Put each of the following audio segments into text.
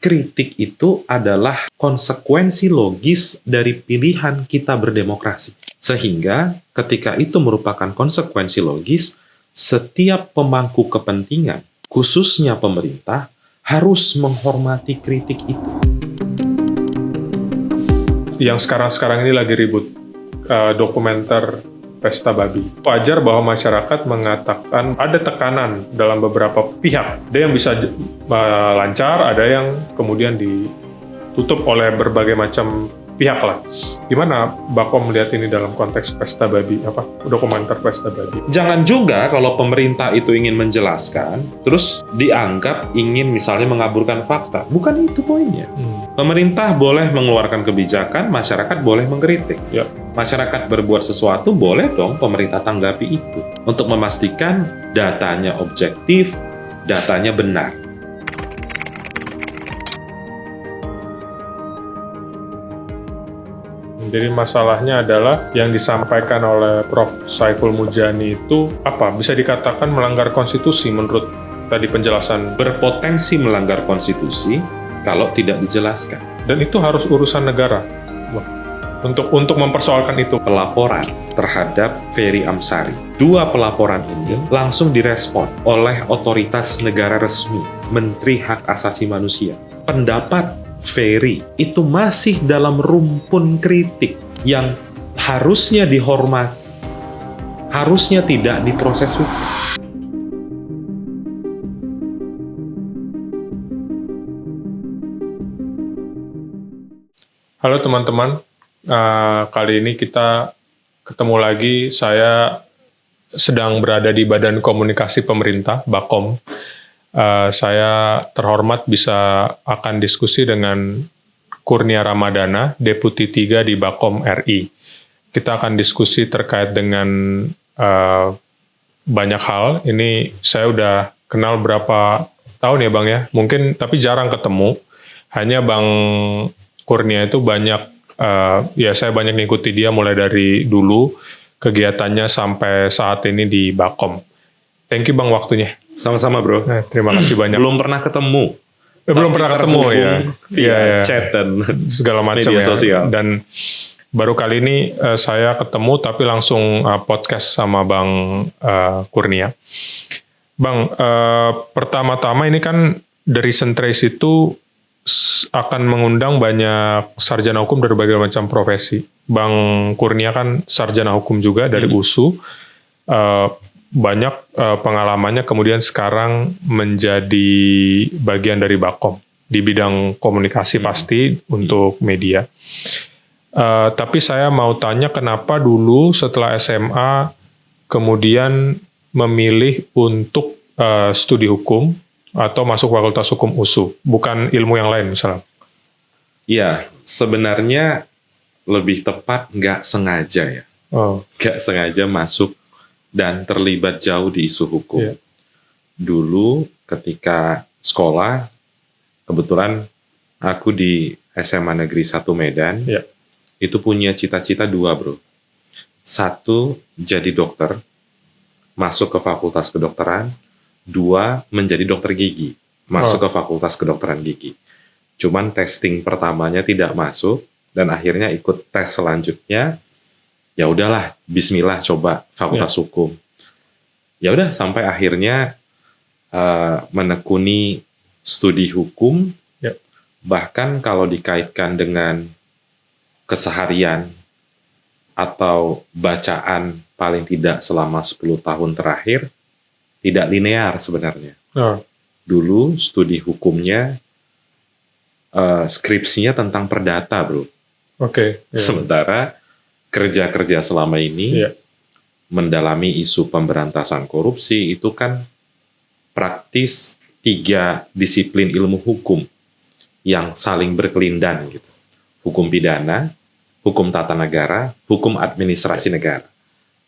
kritik itu adalah konsekuensi logis dari pilihan kita berdemokrasi. Sehingga ketika itu merupakan konsekuensi logis, setiap pemangku kepentingan, khususnya pemerintah, harus menghormati kritik itu. Yang sekarang-sekarang ini lagi ribut, dokumenter Pesta Babi. Wajar bahwa masyarakat mengatakan ada tekanan dalam beberapa pihak. Ada yang bisa lancar, ada yang kemudian ditutup oleh berbagai macam pihak lah. Gimana Bakom melihat ini dalam konteks Pesta Babi, dokumenter Pesta Babi? Jangan juga kalau pemerintah itu ingin menjelaskan, terus dianggap ingin misalnya mengaburkan fakta. Bukan itu poinnya. Pemerintah boleh mengeluarkan kebijakan, masyarakat boleh mengkritik. Ya. Masyarakat berbuat sesuatu, boleh dong pemerintah tanggapi itu. Untuk memastikan datanya objektif, datanya benar. Jadi masalahnya adalah yang disampaikan oleh Prof. Saiful Mujani itu bisa dikatakan melanggar konstitusi menurut tadi penjelasan. Berpotensi melanggar konstitusi kalau tidak dijelaskan. Dan itu harus urusan negara. Untuk mempersoalkan itu. Pelaporan terhadap Ferry Amsari. 2 pelaporan ini langsung direspon oleh otoritas negara resmi, Menteri Hak Asasi Manusia. Pendapat Ferry itu masih dalam rumpun kritik yang harusnya dihormati, harusnya tidak diproses hukum. Halo teman-teman, kali ini kita ketemu lagi. Saya sedang berada di Badan Komunikasi Pemerintah, Bakom. Saya terhormat bisa akan diskusi dengan Kurnia Ramadana, Deputi 3 di Bakom RI. Kita akan diskusi terkait dengan banyak hal. Ini saya udah kenal berapa tahun ya Bang ya? Mungkin, tapi jarang ketemu. Hanya Bang Kurnia itu banyak, saya banyak ngikuti dia mulai dari dulu, kegiatannya sampai saat ini di Bakom. Thank you Bang waktunya. Sama-sama bro. Terima kasih banyak. Belum pernah ketemu. Belum pernah ketemu ya. Via chat dan segala macam media sosial. Dan baru kali ini saya ketemu tapi langsung podcast sama Bang Kurnia. Bang, pertama-tama ini kan The Recent Trace itu akan mengundang banyak sarjana hukum dari berbagai macam profesi. Bang Kurnia kan sarjana hukum juga dari USU. Banyak pengalamannya kemudian sekarang menjadi bagian dari Bakom di bidang komunikasi pasti untuk media. Tapi saya mau tanya kenapa dulu setelah SMA kemudian memilih untuk studi hukum atau masuk Fakultas Hukum USU, bukan ilmu yang lain misalnya? Iya, sebenarnya lebih tepat nggak sengaja ya. Nggak sengaja masuk dan terlibat jauh di isu hukum. Yeah. Dulu ketika sekolah, kebetulan aku di SMA Negeri 1 Medan, itu punya cita-cita 2 bro. 1, jadi dokter, masuk ke Fakultas Kedokteran. 2, menjadi dokter gigi, masuk ke Fakultas Kedokteran Gigi. Cuman testing pertamanya tidak masuk, dan akhirnya ikut tes selanjutnya. Ya udahlah, bismillah coba Fakultas Hukum. Ya udah sampai akhirnya menekuni studi hukum. Bahkan kalau dikaitkan dengan keseharian atau bacaan paling tidak selama 10 tahun terakhir tidak linear sebenarnya. Dulu studi hukumnya skripsinya tentang perdata, bro. Sementara kerja-kerja selama ini mendalami isu pemberantasan korupsi itu kan praktis 3 disiplin ilmu hukum yang saling berkelindan gitu. Hukum pidana, hukum tata negara, hukum administrasi negara.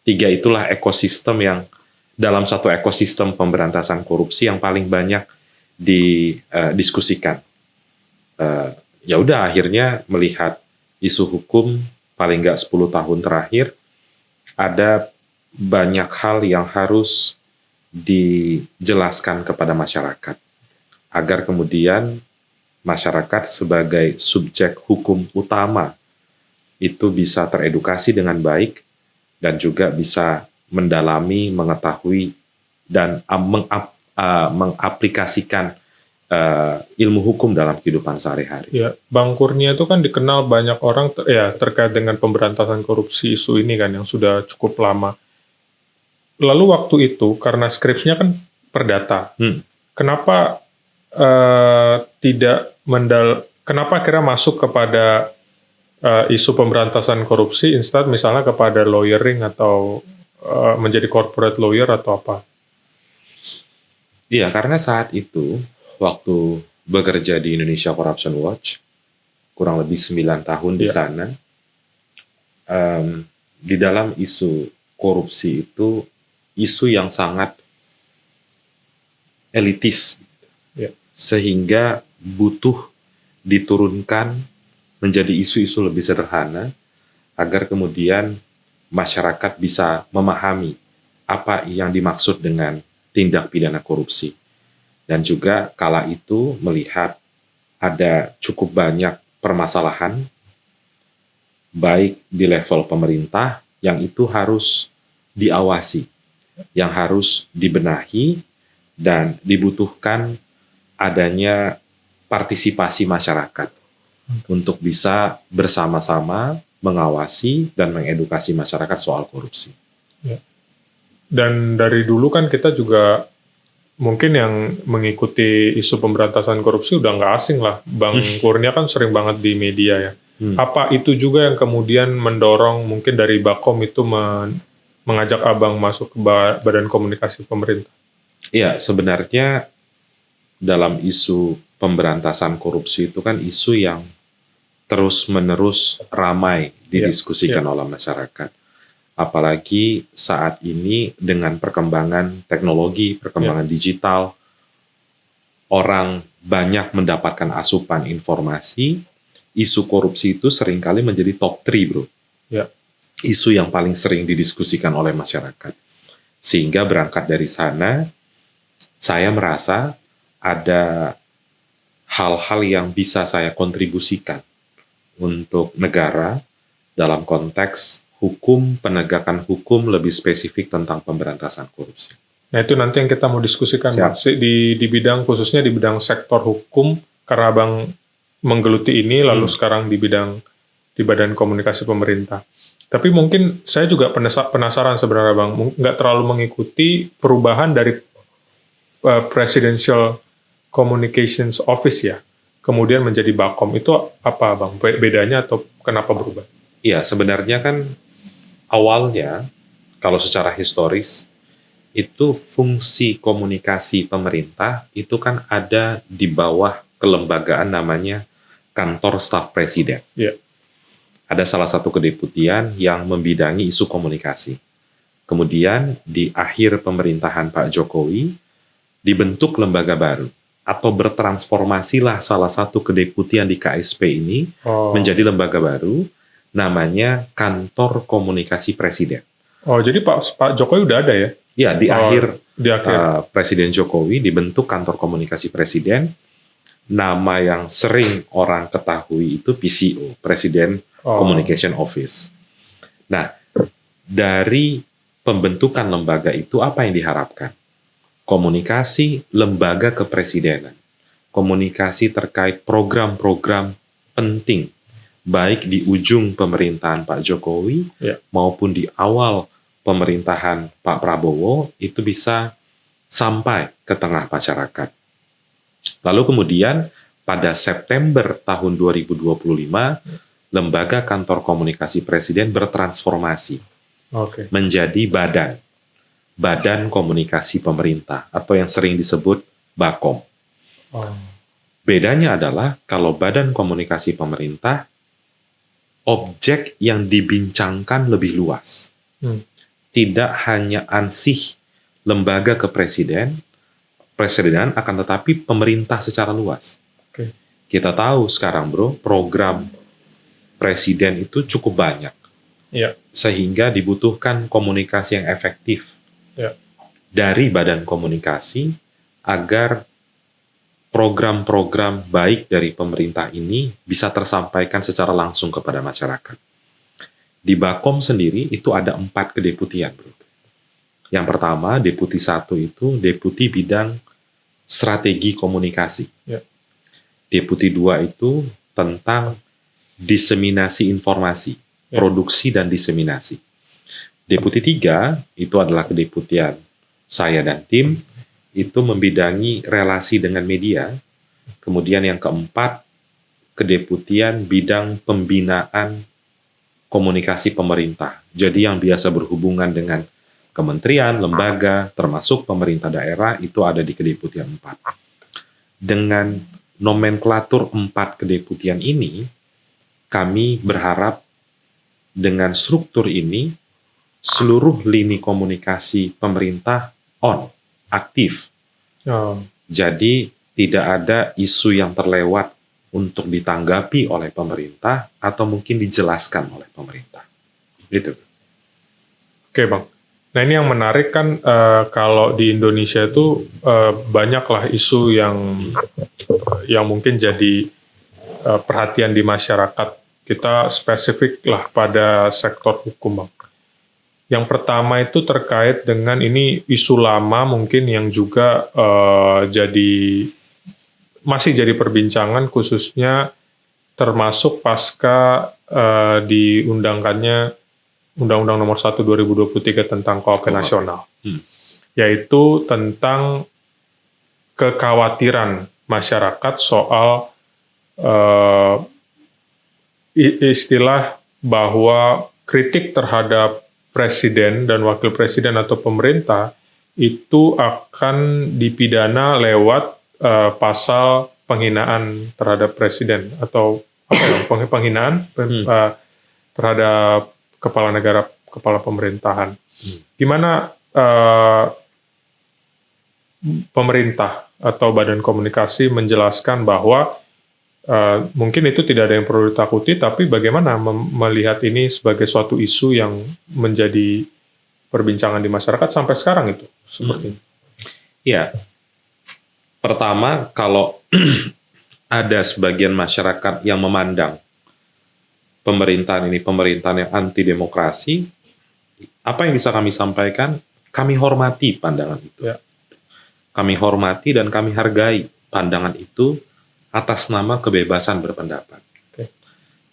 3 itulah ekosistem yang dalam satu ekosistem pemberantasan korupsi yang paling banyak didiskusikan. Ya udah akhirnya melihat isu hukum paling nggak 10 tahun terakhir ada banyak hal yang harus dijelaskan kepada masyarakat agar kemudian masyarakat sebagai subjek hukum utama itu bisa teredukasi dengan baik dan juga bisa mendalami, mengetahui, dan mengaplikasikan ilmu hukum dalam kehidupan sehari-hari. Ya, Bang Kurnia itu kan dikenal banyak orang terkait dengan pemberantasan korupsi isu ini kan yang sudah cukup lama. Lalu waktu itu karena skripsinya kan perdata, kenapa kenapa akhirnya masuk kepada isu pemberantasan korupsi instead misalnya kepada lawyering atau menjadi corporate lawyer atau apa? Iya, karena saat itu waktu bekerja di Indonesia Corruption Watch, kurang lebih 9 tahun di sana, di dalam isu korupsi itu, isu yang sangat elitis, sehingga butuh diturunkan menjadi isu-isu lebih sederhana, agar kemudian masyarakat bisa memahami apa yang dimaksud dengan tindak pidana korupsi. Dan juga kala itu melihat ada cukup banyak permasalahan, baik di level pemerintah, yang itu harus diawasi, yang harus dibenahi, dan dibutuhkan adanya partisipasi masyarakat untuk bisa bersama-sama mengawasi dan mengedukasi masyarakat soal korupsi. Dan dari dulu kan kita juga mungkin yang mengikuti isu pemberantasan korupsi udah nggak asing lah. Bang Kurnia kan sering banget di media ya. Apa itu juga yang kemudian mendorong mungkin dari Bakom itu mengajak Abang masuk ke Badan Komunikasi Pemerintah? Iya, sebenarnya dalam isu pemberantasan korupsi itu kan isu yang terus-menerus ramai didiskusikan oleh masyarakat. Apalagi saat ini dengan perkembangan teknologi, perkembangan digital, orang banyak mendapatkan asupan informasi, isu korupsi itu seringkali menjadi top 3, bro. Isu yang paling sering didiskusikan oleh masyarakat. Sehingga berangkat dari sana, saya merasa ada hal-hal yang bisa saya kontribusikan untuk negara dalam konteks hukum, penegakan hukum, lebih spesifik tentang pemberantasan korupsi. Nah itu nanti yang kita mau diskusikan Bang, di bidang khususnya di bidang sektor hukum, karena Abang menggeluti ini, lalu sekarang di Badan Komunikasi Pemerintah. Tapi mungkin saya juga penasaran sebenarnya Bang, nggak terlalu mengikuti perubahan dari Presidential Communications Office ya, kemudian menjadi Bakom, itu apa Bang? Bedanya atau kenapa berubah? Iya, sebenarnya kan awalnya, kalau secara historis, itu fungsi komunikasi pemerintah itu kan ada di bawah kelembagaan namanya Kantor Staf Presiden. Ada salah satu kedeputian yang membidangi isu komunikasi. Kemudian di akhir pemerintahan Pak Jokowi, dibentuk lembaga baru, atau bertransformasilah salah satu kedeputian di KSP ini menjadi lembaga baru, namanya Kantor Komunikasi Presiden. Jadi Pak Jokowi udah ada ya? Ya, di akhir Presiden Jokowi dibentuk Kantor Komunikasi Presiden. Nama yang sering orang ketahui itu PCO, Presiden Communication Office. Nah, dari pembentukan lembaga itu apa yang diharapkan? Komunikasi lembaga kepresidenan, komunikasi terkait program-program penting, baik di ujung pemerintahan Pak Jokowi maupun di awal pemerintahan Pak Prabowo, itu bisa sampai ke tengah masyarakat. Lalu kemudian pada September tahun 2025, Lembaga Kantor Komunikasi Presiden bertransformasi menjadi Badan Komunikasi Pemerintah, atau yang sering disebut Bakom. Bedanya adalah kalau Badan Komunikasi Pemerintah, objek yang dibincangkan lebih luas. Tidak hanya ansih lembaga kepresidenan, akan tetapi pemerintah secara luas. Kita tahu sekarang, bro, program presiden itu cukup banyak. Sehingga dibutuhkan komunikasi yang efektif dari Badan Komunikasi agar program-program baik dari pemerintah ini bisa tersampaikan secara langsung kepada masyarakat. Di Bakom sendiri itu ada 4 kedeputian, bro. Yang pertama, Deputi 1 itu Deputi Bidang Strategi Komunikasi. Ya. Deputi 2 itu tentang diseminasi informasi, produksi dan diseminasi. Deputi 3 itu adalah kedeputian saya dan tim, itu membidangi relasi dengan media. Kemudian yang keempat, kedeputian bidang pembinaan komunikasi pemerintah. Jadi yang biasa berhubungan dengan kementerian, lembaga, termasuk pemerintah daerah, itu ada di kedeputian 4. Dengan nomenklatur 4 kedeputian ini, kami berharap dengan struktur ini, seluruh lini komunikasi pemerintah aktif. Jadi tidak ada isu yang terlewat untuk ditanggapi oleh pemerintah atau mungkin dijelaskan oleh pemerintah. Gitu. Oke, Bang. Nah, ini yang menarik kan, kalau di Indonesia itu banyaklah isu yang mungkin jadi perhatian di masyarakat. Kita spesifik lah pada sektor hukum, Bang. Yang pertama itu terkait dengan ini isu lama mungkin yang juga masih jadi perbincangan, khususnya termasuk pasca diundangkannya Undang-Undang Nomor 1 2023 tentang KUHP nasional, yaitu tentang kekhawatiran masyarakat soal istilah bahwa kritik terhadap presiden dan wakil presiden atau pemerintah itu akan dipidana lewat pasal penghinaan terhadap presiden atau penghinaan terhadap kepala negara, kepala pemerintahan. Gimana pemerintah atau badan komunikasi menjelaskan bahwa mungkin itu tidak ada yang perlu ditakuti, tapi bagaimana melihat ini sebagai suatu isu yang menjadi perbincangan di masyarakat sampai sekarang itu seperti ini? Ya, pertama kalau ada sebagian masyarakat yang memandang pemerintahan ini pemerintahan yang anti demokrasi, apa yang bisa kami sampaikan? Kami hormati pandangan itu. Ya. Kami hormati dan kami hargai pandangan itu atas nama kebebasan berpendapat. Okay.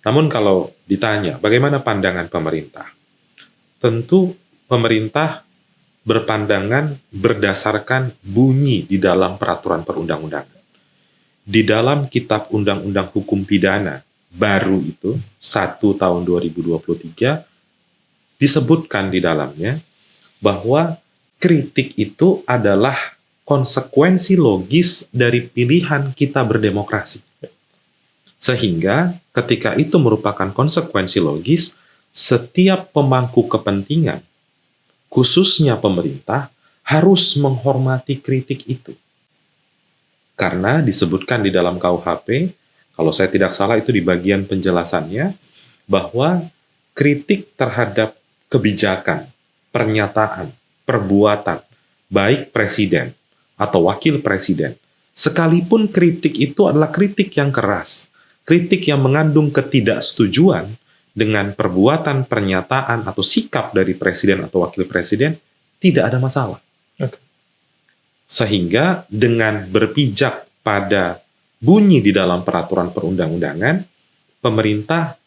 Namun kalau ditanya bagaimana pandangan pemerintah, tentu pemerintah berpandangan berdasarkan bunyi di dalam peraturan perundang-undangan. Di dalam Kitab Undang-Undang Hukum Pidana baru itu 1 tahun 2023 disebutkan di dalamnya bahwa kritik itu adalah konsekuensi logis dari pilihan kita berdemokrasi. Sehingga ketika itu merupakan konsekuensi logis, setiap pemangku kepentingan, khususnya pemerintah, harus menghormati kritik itu. Karena disebutkan di dalam KUHP, kalau saya tidak salah itu di bagian penjelasannya, bahwa kritik terhadap kebijakan, pernyataan, perbuatan, baik presiden atau wakil presiden, sekalipun kritik itu adalah kritik yang keras, kritik yang mengandung ketidaksetujuan dengan perbuatan, pernyataan, atau sikap dari presiden atau wakil presiden, tidak ada masalah. Okay. Sehingga dengan berpijak pada bunyi di dalam peraturan perundang-undangan, pemerintah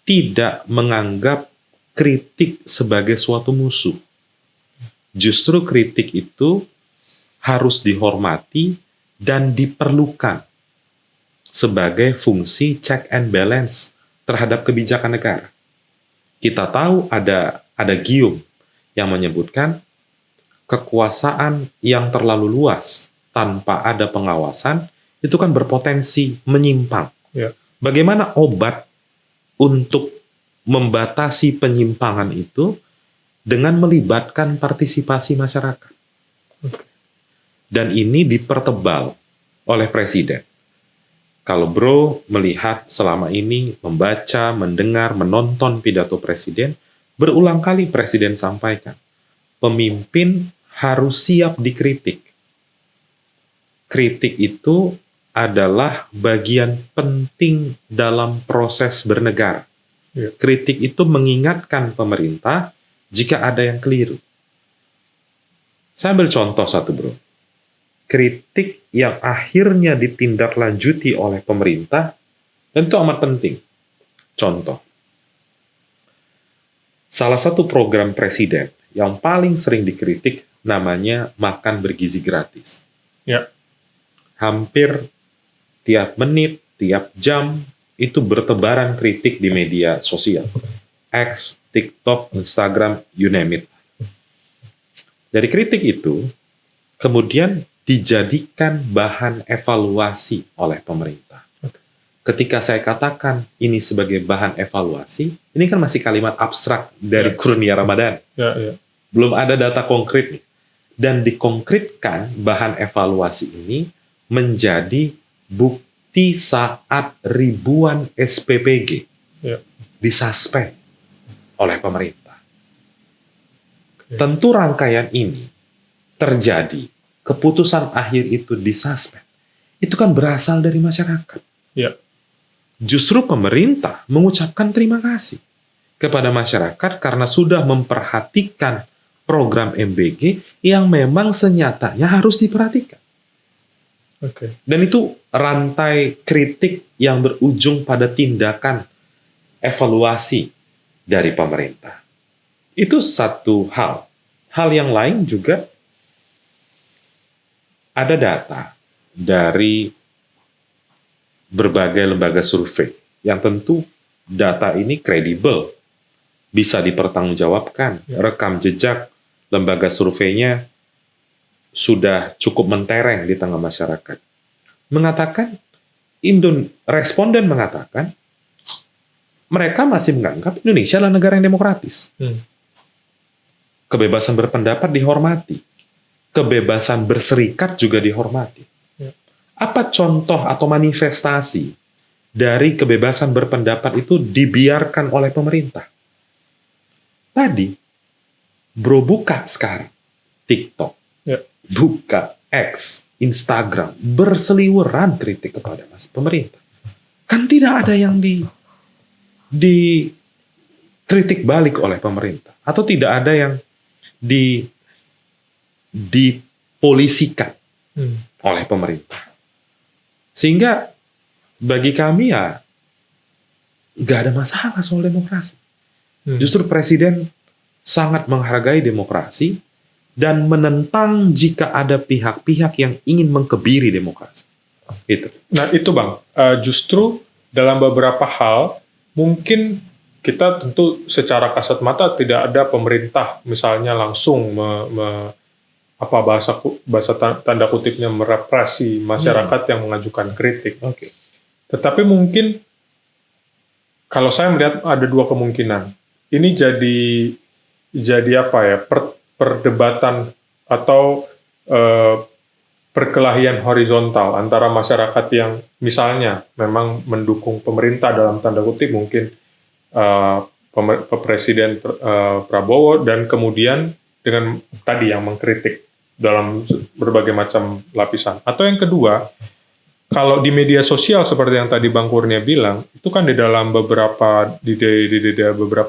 tidak menganggap kritik sebagai suatu musuh. Justru kritik itu harus dihormati dan diperlukan sebagai fungsi check and balance terhadap kebijakan negara. Kita tahu ada gium yang menyebutkan kekuasaan yang terlalu luas tanpa ada pengawasan itu kan berpotensi menyimpang. Ya. Bagaimana obat untuk membatasi penyimpangan itu dengan melibatkan partisipasi masyarakat. Dan ini dipertebal oleh presiden. Kalau bro melihat selama ini, membaca, mendengar, menonton pidato presiden, berulang kali presiden sampaikan, pemimpin harus siap dikritik. kritik itu adalah bagian penting dalam proses bernegara. Ya. Kritik itu mengingatkan pemerintah jika ada yang keliru. Saya ambil contoh satu, bro. Kritik yang akhirnya ditindaklanjuti oleh pemerintah, dan itu amat penting. Contoh, salah satu program presiden yang paling sering dikritik namanya makan bergizi gratis. Ya. Hampir tiap menit, tiap jam, itu bertebaran kritik di media sosial. X, TikTok, Instagram, you name it. Dari kritik itu, kemudian dijadikan bahan evaluasi oleh pemerintah. Ketika saya katakan ini sebagai bahan evaluasi, ini kan masih kalimat abstrak dari kurnia Ramadan. Belum ada data konkret nih. Dan dikonkretkan bahan evaluasi ini menjadi bukti saat ribuan SPPG disuspend oleh pemerintah. Tentu rangkaian ini terjadi, keputusan akhir itu disuspend, itu kan berasal dari masyarakat. Justru pemerintah mengucapkan terima kasih kepada masyarakat karena sudah memperhatikan program MBG yang memang senyatanya harus diperhatikan. Dan itu rantai kritik yang berujung pada tindakan evaluasi dari pemerintah. Itu satu hal. Hal yang lain juga ada data dari berbagai lembaga survei yang tentu data ini kredibel, bisa dipertanggungjawabkan, rekam jejak lembaga surveinya sudah cukup mentereng di tengah masyarakat. Mengatakan, responden mengatakan, mereka masih menganggap Indonesia adalah negara yang demokratis. Kebebasan berpendapat dihormati. Kebebasan berserikat juga dihormati. Apa contoh atau manifestasi dari kebebasan berpendapat itu dibiarkan oleh pemerintah? Tadi, bro, buka sekarang TikTok, buka X, Instagram, berseliweran kritik kepada pemerintah. Kan tidak ada yang dikritik balik oleh pemerintah, atau tidak ada yang dipolisikan oleh pemerintah. Sehingga bagi kami ya nggak ada masalah soal demokrasi. Justru presiden sangat menghargai demokrasi dan menentang jika ada pihak-pihak yang ingin mengkebiri demokrasi. Itu. Nah itu Bang, justru dalam beberapa hal mungkin kita tentu secara kasat mata tidak ada pemerintah misalnya langsung bahasa tanda kutipnya merepresi masyarakat yang mengajukan kritik. Tetapi mungkin kalau saya melihat ada dua kemungkinan. Ini jadi apa ya? Perdebatan atau perkelahian horizontal antara masyarakat yang misalnya memang mendukung pemerintah dalam tanda kutip mungkin Presiden Prabowo, dan kemudian dengan tadi yang mengkritik dalam berbagai macam lapisan. Atau yang kedua, kalau di media sosial seperti yang tadi Bang Kurnia bilang, itu kan di dalam beberapa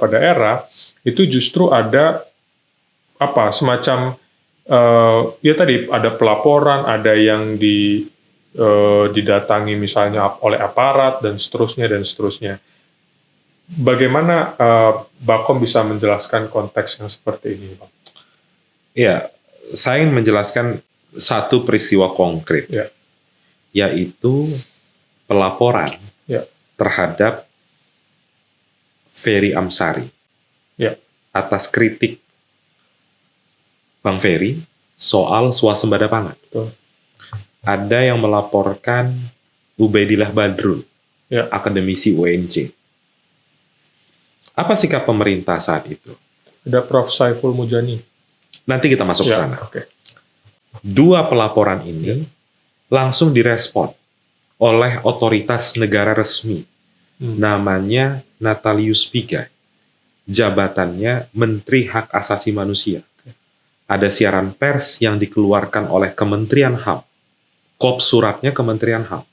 daerah itu justru ada semacam ya tadi ada pelaporan, ada yang didatangi misalnya oleh aparat dan seterusnya. Bagaimana Bakom bisa menjelaskan konteks yang seperti ini, Bang? Ya, saya ingin menjelaskan satu peristiwa konkret, yaitu pelaporan terhadap Ferry Amsari atas kritik Bang Ferry soal swasembada pangan. Ada yang melaporkan Ubaidillah Badrul, akademisi UNC. Apa sikap pemerintah saat itu? Ada Prof. Saiful Mujani. Nanti kita masuk ke sana. Dua pelaporan ini langsung direspon oleh otoritas negara resmi. Namanya Natalius Pigai. Jabatannya Menteri Hak Asasi Manusia. Ada siaran pers yang dikeluarkan oleh Kementerian HAM. kop suratnya Kementerian HAM.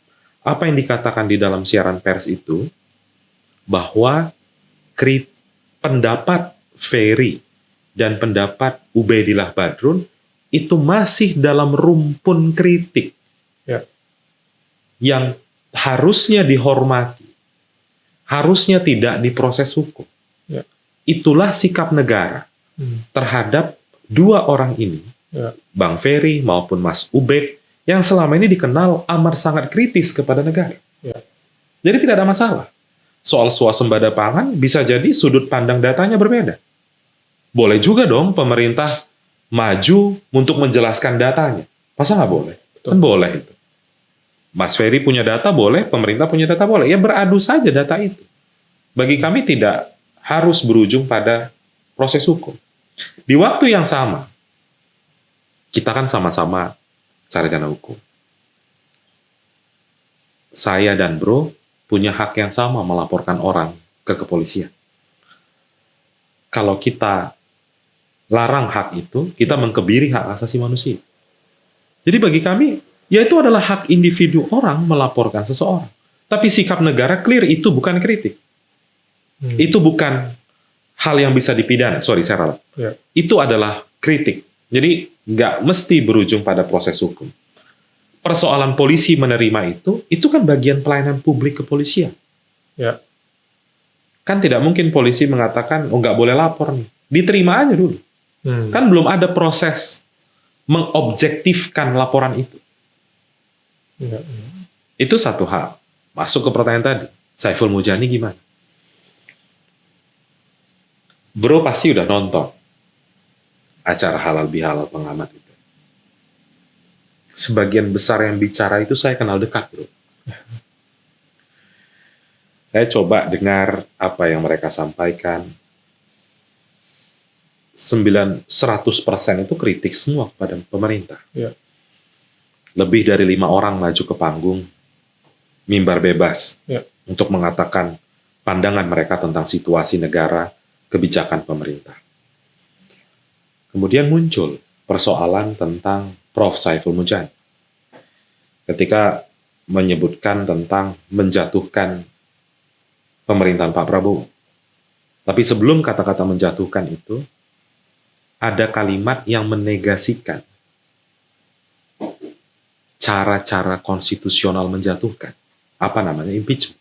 Apa yang dikatakan di dalam siaran pers itu, bahwa pendapat Ferry dan pendapat Ubaidillah Badrun itu masih dalam rumpun kritik yang harusnya dihormati, harusnya tidak diproses hukum. Itulah sikap negara terhadap dua orang ini, Bang Ferry maupun Mas Ubaid, yang selama ini dikenal amat sangat kritis kepada negara. Jadi tidak ada masalah. Soal swasembada pangan bisa jadi sudut pandang datanya berbeda. Boleh juga dong pemerintah maju untuk menjelaskan datanya. Masa nggak boleh? Kan boleh itu. Mas Ferry punya data boleh, pemerintah punya data boleh. Ya beradu saja data itu. Bagi kami tidak harus berujung pada proses hukum. Di waktu yang sama, kita kan sama-sama sarjana hukum. Saya dan Bro punya hak yang sama melaporkan orang ke kepolisian. Kalau kita larang hak itu, kita mengkebiri hak asasi manusia. Jadi bagi kami, ya itu adalah hak individu orang melaporkan seseorang. Tapi sikap negara clear, itu bukan kritik. Itu bukan hal yang bisa dipidana. Sorry, saya ralat. Itu adalah kritik. Jadi nggak mesti berujung pada proses hukum. Persoalan polisi menerima itu kan bagian pelayanan publik kepolisian. Kan tidak mungkin polisi mengatakan, oh nggak boleh lapor nih. Diterima aja dulu. Kan belum ada proses mengobjektifkan laporan itu. Itu satu hal. Masuk ke pertanyaan tadi, Saiful Mujani gimana? Bro pasti udah nonton acara halal bihalal pengamat itu. Sebagian besar yang bicara itu saya kenal dekat, Bro. Saya coba dengar apa yang mereka sampaikan. 100% itu kritik semua kepada pemerintah. Lebih dari 5 orang maju ke panggung, mimbar bebas, untuk mengatakan pandangan mereka tentang situasi negara, kebijakan pemerintah. Kemudian muncul persoalan tentang Prof. Saiful Mujani. Ketika menyebutkan tentang menjatuhkan pemerintahan Pak Prabowo. Tapi sebelum kata-kata menjatuhkan itu, ada kalimat yang menegasikan cara-cara konstitusional menjatuhkan. Apa namanya? Impeachment.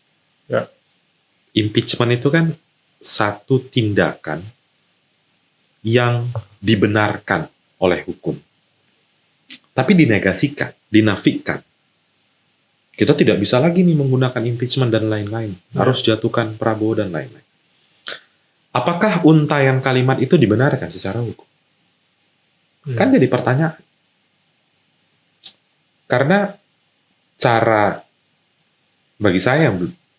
Impeachment itu kan satu tindakan yang dibenarkan oleh hukum. Tapi dinegasikan, dinafikan. Kita tidak bisa lagi nih menggunakan impeachment dan lain-lain. Harus jatuhkan Prabowo dan lain-lain. Apakah untaian kalimat itu dibenarkan secara hukum? Kan jadi pertanyaan. Karena cara, bagi saya,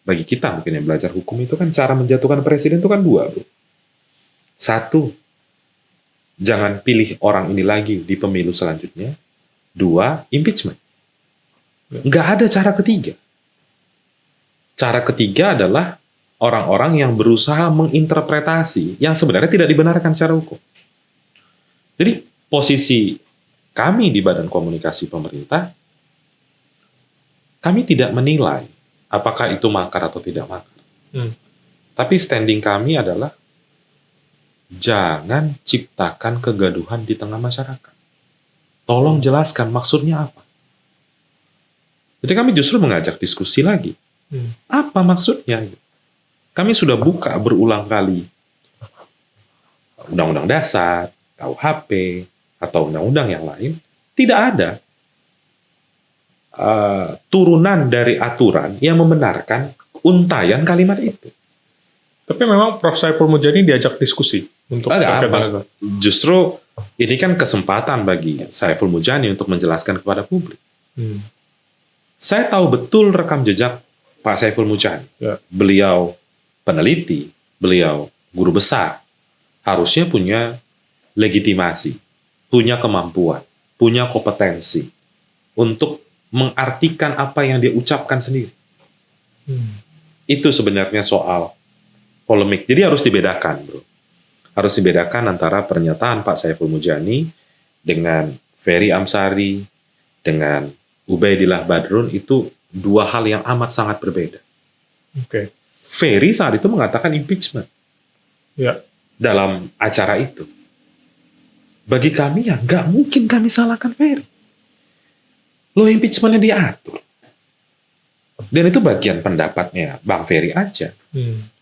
bagi kita mungkin yang belajar hukum itu kan cara menjatuhkan presiden itu kan 2, Bro. 1, jangan pilih orang ini lagi di pemilu selanjutnya. 2, impeachment. Nggak ada cara ketiga. Cara ketiga adalah orang-orang yang berusaha menginterpretasi yang sebenarnya tidak dibenarkan secara hukum. Jadi posisi kami di Badan Komunikasi Pemerintah, kami tidak menilai apakah itu makar atau tidak makar. Tapi standing kami adalah jangan ciptakan kegaduhan di tengah masyarakat. Tolong jelaskan maksudnya apa. Jadi kami justru mengajak diskusi lagi. Apa maksudnya? Kami sudah buka berulang kali Undang-Undang Dasar, KUHP, atau undang-undang yang lain. Tidak ada turunan dari aturan yang membenarkan untaian kalimat itu. Tapi memang Prof. Saiful Mujani diajak diskusi untuk justru ini kan kesempatan bagi Saiful Mujani untuk menjelaskan kepada publik. Saya tahu betul rekam jejak Pak Saiful Mujani. Beliau peneliti, beliau guru besar, harusnya punya legitimasi, punya kemampuan, punya kompetensi untuk mengartikan apa yang dia ucapkan sendiri. Itu sebenarnya soal polemik. Jadi harus dibedakan, Bro. Harus dibedakan antara pernyataan Pak Saiful Mujani dengan Ferry Amsari, dengan Ubaidillah Badrun itu dua hal yang amat sangat berbeda. Oke. Ferry saat itu mengatakan impeachment Ya. dalam acara itu. Bagi kami ya nggak mungkin kami salahkan Ferry. Lo impeachmentnya diatur. Dan itu bagian pendapatnya Bang Ferry aja.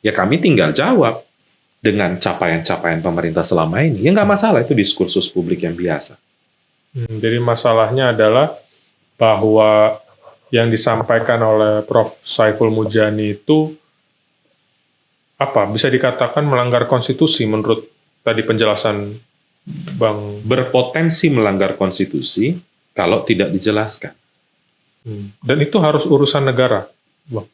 Ya kami tinggal jawab dengan capaian-capaian pemerintah selama ini. Ya nggak masalah, itu diskursus publik yang biasa. Jadi masalahnya adalah bahwa yang disampaikan oleh Prof. Saiful Mujani itu bisa dikatakan melanggar konstitusi menurut tadi penjelasan Bang. Berpotensi melanggar konstitusi kalau tidak dijelaskan. Dan itu harus urusan negara, Bang.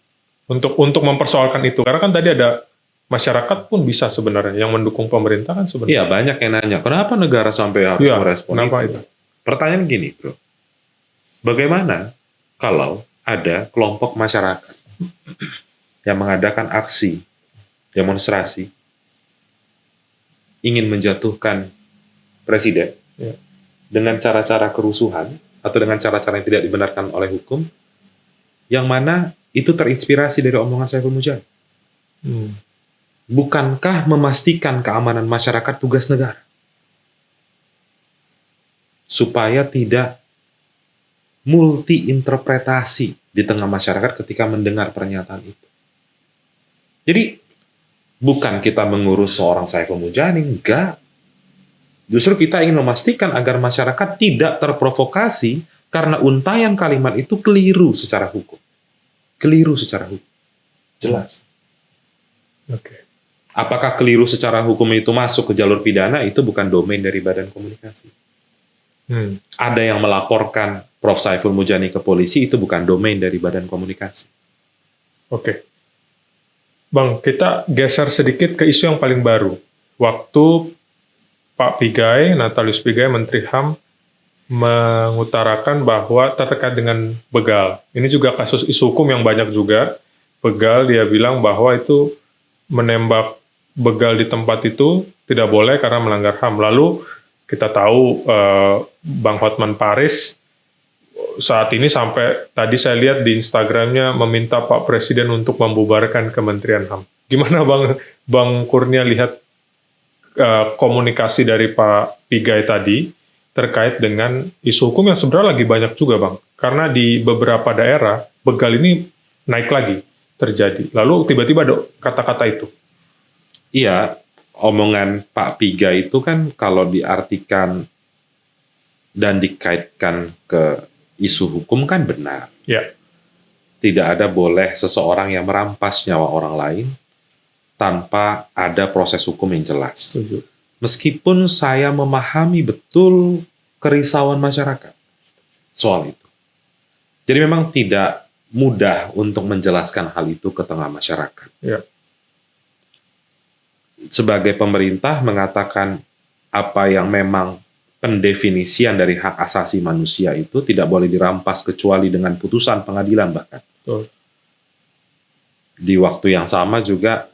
Untuk mempersoalkan itu. Karena kan tadi ada masyarakat pun bisa sebenarnya yang mendukung pemerintah kan sebenarnya. Iya, banyak yang nanya, kenapa negara sampai harus merespon itu? Pertanyaan gini, bro. Bagaimana kalau ada kelompok masyarakat yang mengadakan aksi, demonstrasi, ingin menjatuhkan presiden dengan cara-cara kerusuhan atau dengan cara-cara yang tidak dibenarkan oleh hukum, yang mana itu terinspirasi dari omongan Saiful Mujani? Bukankah memastikan keamanan masyarakat tugas negara? Supaya tidak multi-interpretasi di tengah masyarakat ketika mendengar pernyataan itu. Jadi, bukan kita mengurus seorang Saiful Mujani, enggak. Justru kita ingin memastikan agar masyarakat tidak terprovokasi karena untayan kalimat itu keliru secara hukum. Keliru secara hukum. Jelas. Oke. Apakah keliru secara hukum itu masuk ke jalur pidana, itu bukan domain dari Badan Komunikasi. Ada yang melaporkan Prof. Saiful Mujani ke polisi, itu bukan domain dari Badan Komunikasi. Oke. Bang, kita geser sedikit ke isu yang paling baru. Waktu Pak Pigai, Natalius Pigai, Menteri HAM, mengutarakan bahwa terkait dengan begal. Ini juga kasus isu hukum yang banyak juga. Begal, dia bilang bahwa itu menembak begal di tempat itu tidak boleh karena melanggar HAM. Lalu kita tahu Bang Hotman Paris saat ini sampai tadi saya lihat di Instagramnya meminta Pak Presiden untuk membubarkan Kementerian HAM. Gimana Bang Kurnia lihat komunikasi dari Pak Pigai tadi terkait dengan isu hukum yang sebenarnya lagi banyak juga, Bang? Karena di beberapa daerah begal ini naik lagi terjadi. Lalu tiba-tiba ada kata-kata itu. Iya, omongan Pak Pigai itu kan kalau diartikan dan dikaitkan ke isu hukum kan benar. Ya. Tidak ada boleh seseorang yang merampas nyawa orang lain tanpa ada proses hukum yang jelas. Meskipun saya memahami betul kerisauan masyarakat soal itu. Jadi memang tidak mudah untuk menjelaskan hal itu ke tengah masyarakat. Ya. Sebagai pemerintah mengatakan apa yang memang pendefinisian dari hak asasi manusia itu tidak boleh dirampas kecuali dengan putusan pengadilan bahkan. Betul. Di waktu yang sama juga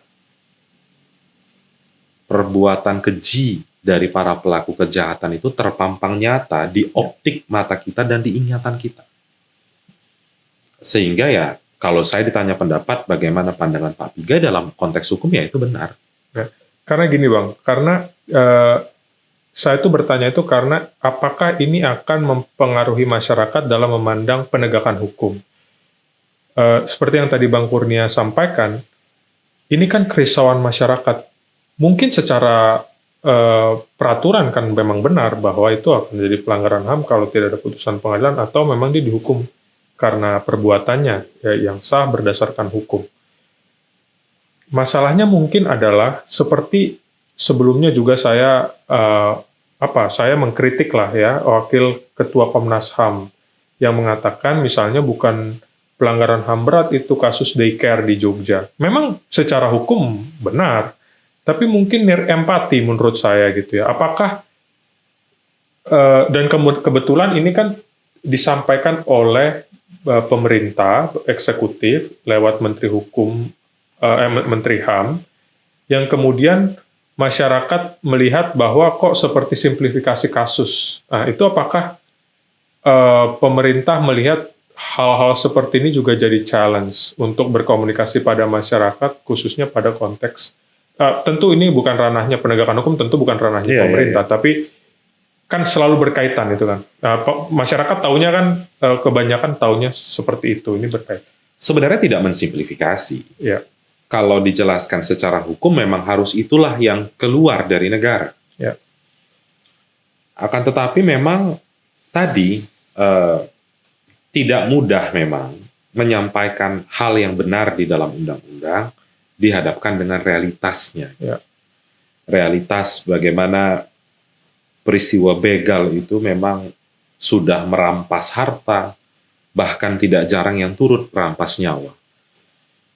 perbuatan keji dari para pelaku kejahatan itu terpampang nyata di optik mata kita dan di ingatan kita. Sehingga ya kalau saya ditanya pendapat bagaimana pandangan Pak Pigai dalam konteks hukum, ya itu benar. Ya. Karena gini Bang, karena saya itu bertanya itu karena apakah ini akan mempengaruhi masyarakat dalam memandang penegakan hukum. Seperti yang tadi Bang Kurnia sampaikan, ini kan kerisauan masyarakat. Mungkin secara peraturan kan memang benar bahwa itu akan menjadi pelanggaran HAM kalau tidak ada putusan pengadilan atau memang dia dihukum karena perbuatannya yang sah berdasarkan hukum. Masalahnya mungkin adalah seperti sebelumnya juga saya mengkritik lah ya wakil ketua Komnas HAM yang mengatakan misalnya bukan pelanggaran HAM berat itu kasus daycare di Jogja. Memang secara hukum benar, tapi mungkin empati menurut saya gitu ya. Apakah dan kebetulan ini kan disampaikan oleh pemerintah eksekutif lewat Menteri Hukum, Menteri HAM, yang kemudian masyarakat melihat bahwa kok seperti simplifikasi kasus. Nah, itu apakah pemerintah melihat hal-hal seperti ini juga jadi challenge untuk berkomunikasi pada masyarakat, khususnya pada konteks tentu ini bukan ranahnya penegakan hukum, tentu bukan ranahnya pemerintah, tapi kan selalu berkaitan itu kan. Masyarakat taunya kan kebanyakan taunya seperti itu, ini berkaitan. Sebenarnya tidak mensimplifikasi. Ya. Kalau dijelaskan secara hukum memang harus itulah yang keluar dari negara. Ya. Akan tetapi memang tadi tidak mudah memang menyampaikan hal yang benar di dalam undang-undang dihadapkan dengan realitasnya. Ya. Realitas bagaimana peristiwa begal itu memang sudah merampas harta, bahkan tidak jarang yang turut merampas nyawa.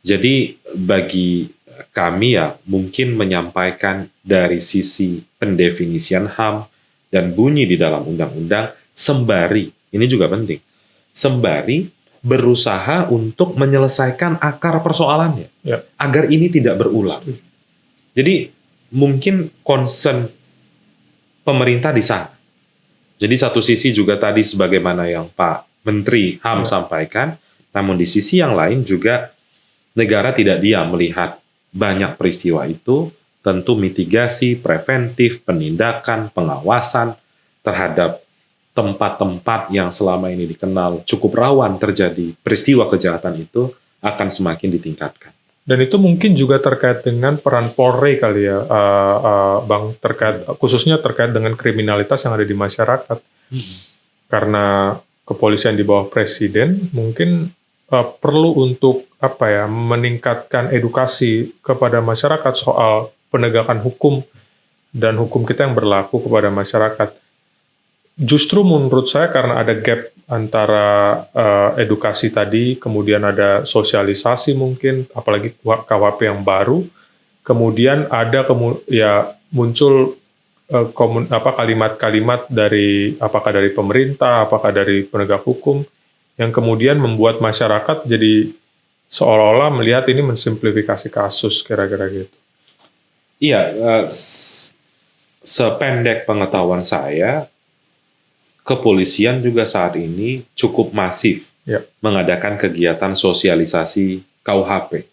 Jadi bagi kami ya mungkin menyampaikan dari sisi pendefinisian HAM dan bunyi di dalam undang-undang sembari, ini juga penting, sembari berusaha untuk menyelesaikan akar persoalannya, agar ini tidak berulang. Jadi mungkin concern pemerintah di sana. Jadi satu sisi juga tadi sebagaimana yang Pak Menteri HAM sampaikan, namun di sisi yang lain juga negara tidak diam melihat banyak peristiwa itu, tentu mitigasi, preventif, penindakan, pengawasan terhadap tempat-tempat yang selama ini dikenal cukup rawan terjadi peristiwa kejahatan itu akan semakin ditingkatkan. Dan itu mungkin juga terkait dengan peran Polri kali ya, Bang, khususnya terkait dengan kriminalitas yang ada di masyarakat. Karena kepolisian di bawah presiden mungkin perlu untuk meningkatkan edukasi kepada masyarakat soal penegakan hukum dan hukum kita yang berlaku kepada masyarakat. Justru menurut saya karena ada gap antara edukasi tadi, kemudian ada sosialisasi mungkin, apalagi KUHP yang baru, kemudian ada muncul kalimat-kalimat dari apakah dari pemerintah, apakah dari penegak hukum, yang kemudian membuat masyarakat jadi seolah-olah melihat ini mensimplifikasi kasus, kira-kira gitu. Iya, sependek pengetahuan saya, kepolisian juga saat ini cukup masif mengadakan kegiatan sosialisasi KUHP.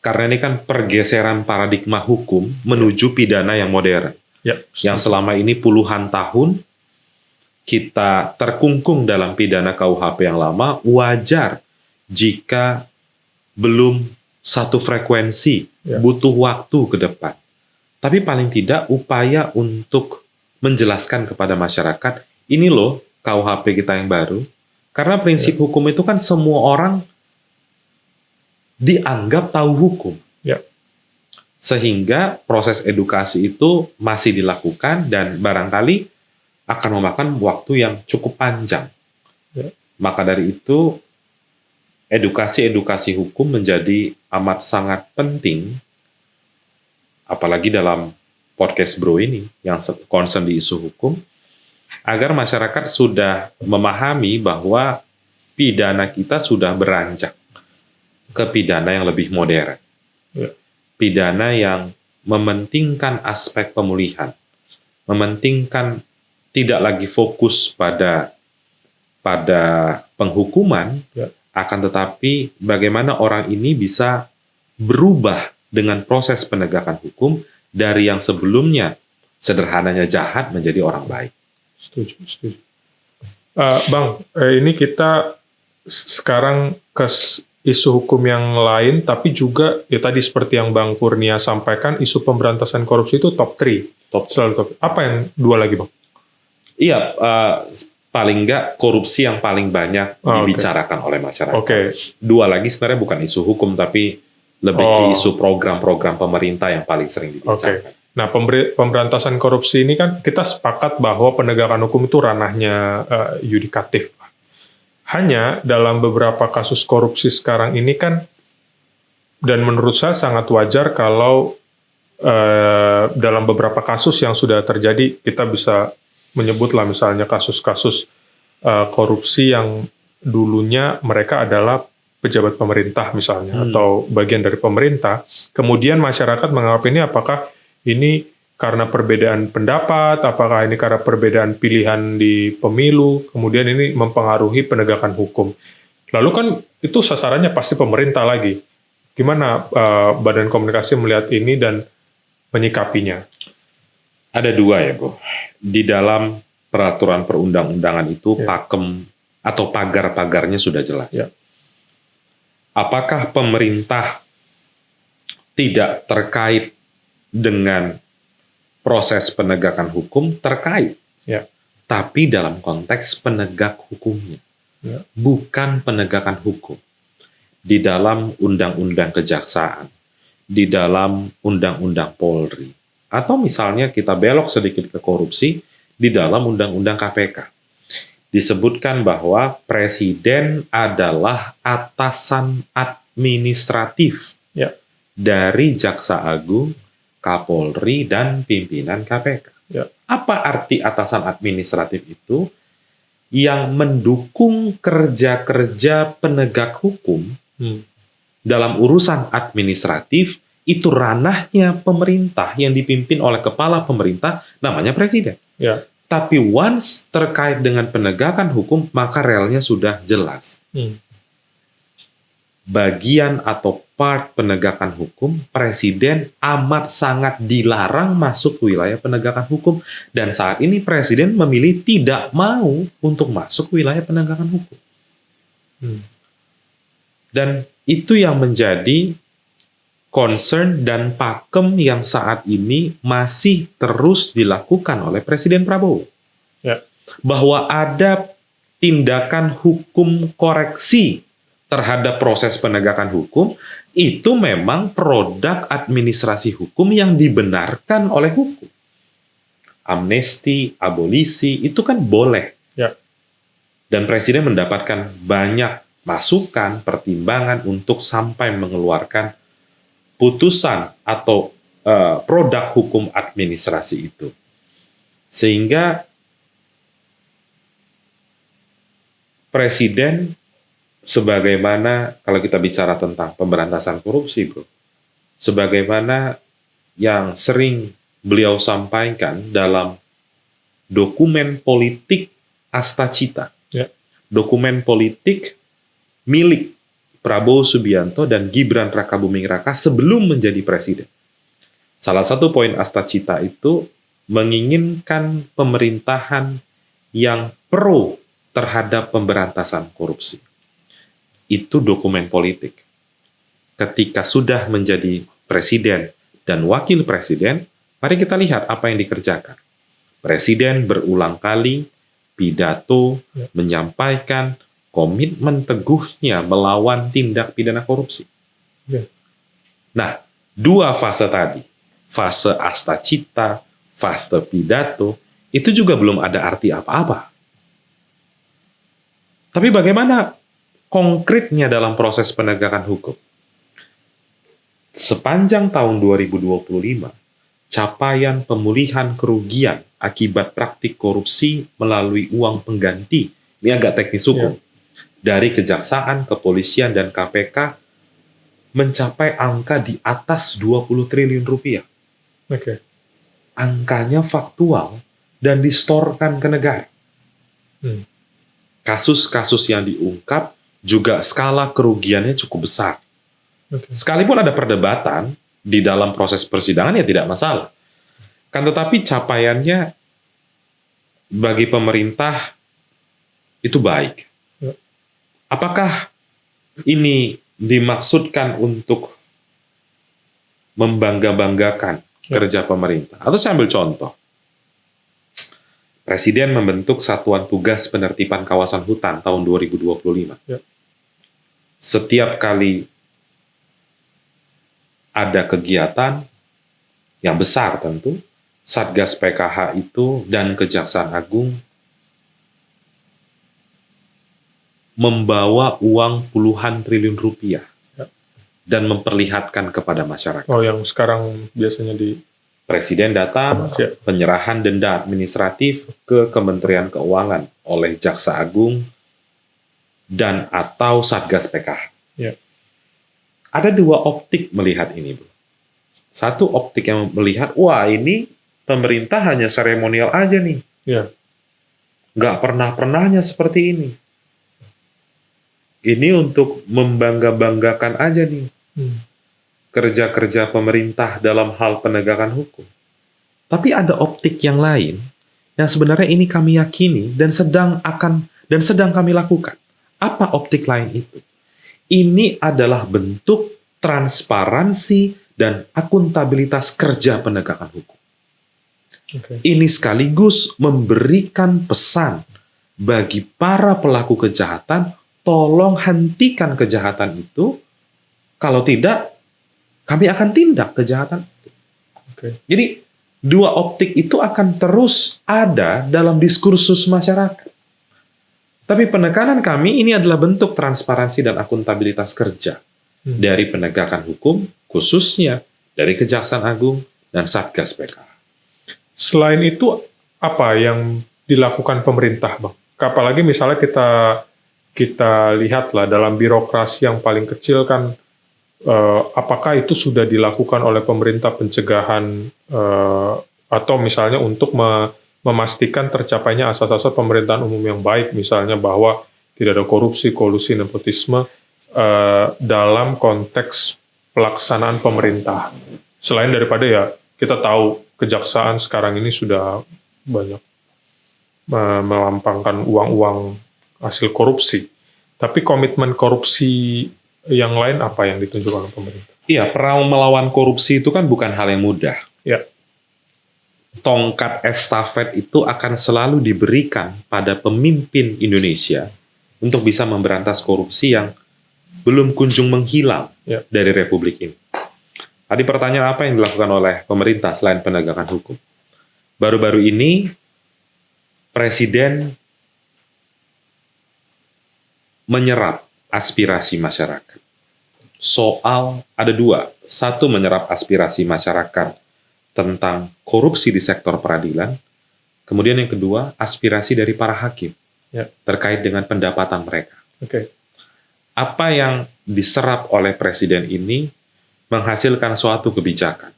Karena ini kan pergeseran paradigma hukum menuju pidana yang modern. Yang selama ini puluhan tahun kita terkungkung dalam pidana KUHP yang lama, wajar jika belum satu frekuensi, butuh waktu ke depan. Tapi paling tidak upaya untuk menjelaskan kepada masyarakat, ini loh KUHP kita yang baru. Karena prinsip hukum itu kan semua orang dianggap tahu hukum. Sehingga proses edukasi itu masih dilakukan dan barangkali akan memakan waktu yang cukup panjang. Maka dari itu, edukasi hukum menjadi amat sangat penting, apalagi dalam podcast Bro ini yang concern di isu hukum, agar masyarakat sudah memahami bahwa pidana kita sudah beranjak ke pidana yang lebih modern. Pidana yang mementingkan aspek pemulihan, mementingkan tidak lagi fokus pada penghukuman, akan tetapi bagaimana orang ini bisa berubah dengan proses penegakan hukum dari yang sebelumnya sederhananya jahat menjadi orang baik. Setuju. Bang, ini kita sekarang ke isu hukum yang lain, tapi juga ya tadi seperti yang Bang Kurnia sampaikan, isu pemberantasan korupsi itu top 3. Selalu top. Apa yang dua lagi, Bang? Iya, paling nggak korupsi yang paling banyak dibicarakan oleh masyarakat. Dua lagi sebenarnya bukan isu hukum, tapi lebih ke isu program-program pemerintah yang paling sering dibicarakan. Nah, pemberantasan korupsi ini kan kita sepakat bahwa penegakan hukum itu ranahnya yudikatif. Hanya dalam beberapa kasus korupsi sekarang ini kan, dan menurut saya sangat wajar kalau dalam beberapa kasus yang sudah terjadi, kita bisa menyebutlah misalnya kasus-kasus korupsi yang dulunya mereka adalah pejabat pemerintah misalnya, atau bagian dari pemerintah, kemudian masyarakat menganggap ini apakah ini karena perbedaan pendapat, apakah ini karena perbedaan pilihan di pemilu, kemudian ini mempengaruhi penegakan hukum. Lalu kan itu sasarannya pasti pemerintah lagi. Gimana Badan Komunikasi melihat ini dan menyikapinya? Ada dua ya, Bro. Di dalam peraturan perundang-undangan itu pakem atau pagar-pagarnya sudah jelas. Ya. Apakah pemerintah tidak terkait dengan proses penegakan hukum? Terkait. Ya. Tapi dalam konteks penegak hukumnya. Ya. Bukan penegakan hukum. Di dalam undang-undang kejaksaan, di dalam undang-undang Polri, atau misalnya kita belok sedikit ke korupsi, di dalam undang-undang KPK. Disebutkan bahwa presiden adalah atasan administratif dari Jaksa Agung, Kapolri, dan pimpinan KPK. Apa arti atasan administratif itu? Yang mendukung kerja-kerja penegak hukum dalam urusan administratif, itu ranahnya pemerintah yang dipimpin oleh kepala pemerintah, namanya presiden. Tapi once terkait dengan penegakan hukum, maka relnya sudah jelas. Bagian atau part penegakan hukum, presiden amat sangat dilarang masuk wilayah penegakan hukum. Dan saat ini presiden memilih tidak mau untuk masuk wilayah penegakan hukum. Dan itu yang menjadi concern dan pakem yang saat ini masih terus dilakukan oleh Presiden Prabowo. Bahwa ada tindakan hukum koreksi terhadap proses penegakan hukum, itu memang produk administrasi hukum yang dibenarkan oleh hukum. Amnesti, abolisi, itu kan boleh. Dan Presiden mendapatkan banyak masukan, pertimbangan untuk sampai mengeluarkan putusan atau produk hukum administrasi itu. Sehingga Presiden, sebagaimana kalau kita bicara tentang pemberantasan korupsi, Bro, sebagaimana yang sering beliau sampaikan dalam dokumen politik Astacita, dokumen politik milik Prabowo Subianto dan Gibran Rakabuming Raka sebelum menjadi presiden. Salah satu poin Astacita itu menginginkan pemerintahan yang pro terhadap pemberantasan korupsi. Itu dokumen politik. Ketika sudah menjadi presiden dan wakil presiden, mari kita lihat apa yang dikerjakan. Presiden berulang kali pidato menyampaikan komitmen teguhnya melawan tindak pidana korupsi. Nah, dua fase tadi, fase Astacita, fase pidato, itu juga belum ada arti apa-apa. Tapi bagaimana konkretnya dalam proses penegakan hukum? Sepanjang tahun 2025, capaian pemulihan kerugian akibat praktik korupsi melalui uang pengganti, ini agak teknis hukum, dari kejaksaan, kepolisian, dan KPK mencapai angka di atas 20 triliun rupiah. Angkanya faktual dan distorkan ke negara. Kasus-kasus yang diungkap juga skala kerugiannya cukup besar. Sekalipun ada perdebatan di dalam proses persidangan, ya tidak masalah. Kan tetapi capaiannya bagi pemerintah itu baik. Apakah ini dimaksudkan untuk membangga-banggakan kerja pemerintah? Atau saya ambil contoh. Presiden membentuk Satuan Tugas Penertiban Kawasan Hutan tahun 2025. Setiap kali ada kegiatan yang besar tentu, Satgas PKH itu dan Kejaksaan Agung membawa uang puluhan triliun rupiah dan memperlihatkan kepada masyarakat. Oh, yang sekarang biasanya di Presiden datang, penyerahan denda administratif ke Kementerian Keuangan oleh Jaksa Agung dan atau Satgas PKH. Ada dua optik melihat ini, Bro. Satu optik yang melihat, wah ini pemerintah hanya seremonial aja nih. Ya. Nggak pernah-pernahnya seperti ini. Ini untuk membangga-banggakan aja nih. Kerja-kerja pemerintah dalam hal penegakan hukum. Tapi ada optik yang lain yang sebenarnya ini kami yakini dan sedang kami lakukan. Apa optik lain itu? Ini adalah bentuk transparansi dan akuntabilitas kerja penegakan hukum. Ini sekaligus memberikan pesan bagi para pelaku kejahatan, tolong hentikan kejahatan itu. Kalau tidak, kami akan tindak kejahatan itu. Jadi, dua optik itu akan terus ada dalam diskursus masyarakat. Tapi penekanan kami ini adalah bentuk transparansi dan akuntabilitas kerja dari penegakan hukum, khususnya dari Kejaksaan Agung dan Satgas PK. Selain itu, apa yang dilakukan pemerintah, Bang? Apalagi misalnya kita lihatlah dalam birokrasi yang paling kecil kan, apakah itu sudah dilakukan oleh pemerintah pencegahan atau misalnya untuk memastikan tercapainya asas-asas pemerintahan umum yang baik, misalnya bahwa tidak ada korupsi, kolusi, nepotisme dalam konteks pelaksanaan pemerintah. Selain daripada ya kita tahu kejaksaan sekarang ini sudah banyak melampangkan uang-uang hasil korupsi. Tapi komitmen korupsi yang lain apa yang ditunjukkan oleh pemerintah? Iya, perang melawan korupsi itu kan bukan hal yang mudah. Ya. Tongkat estafet itu akan selalu diberikan pada pemimpin Indonesia untuk bisa memberantas korupsi yang belum kunjung menghilang dari Republik ini. Tadi pertanyaan apa yang dilakukan oleh pemerintah selain penegakan hukum? Baru-baru ini Presiden menyerap aspirasi masyarakat. Soal ada dua. Satu, menyerap aspirasi masyarakat tentang korupsi di sektor peradilan. Kemudian yang kedua, aspirasi dari para hakim terkait dengan pendapatan mereka. Apa yang diserap oleh Presiden ini menghasilkan suatu kebijakan,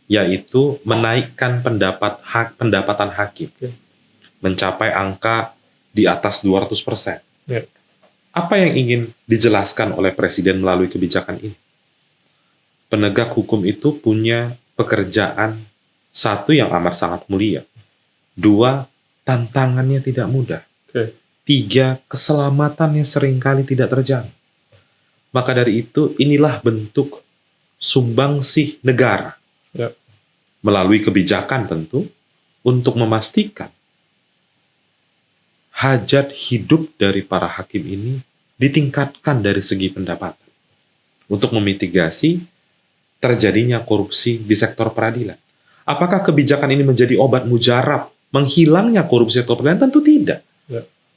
yaitu menaikkan pendapatan hakim mencapai angka di atas 200%. Apa yang ingin dijelaskan oleh Presiden melalui kebijakan ini? Penegak hukum itu punya pekerjaan, satu, yang amat sangat mulia. Dua, tantangannya tidak mudah. Tiga, keselamatannya seringkali tidak terjamin. Maka dari itu, inilah bentuk sumbangsih negara melalui kebijakan tentu untuk memastikan hajat hidup dari para hakim ini ditingkatkan dari segi pendapatan untuk memitigasi terjadinya korupsi di sektor peradilan. Apakah kebijakan ini menjadi obat mujarab menghilangnya korupsi sektor peradilan? Tentu tidak.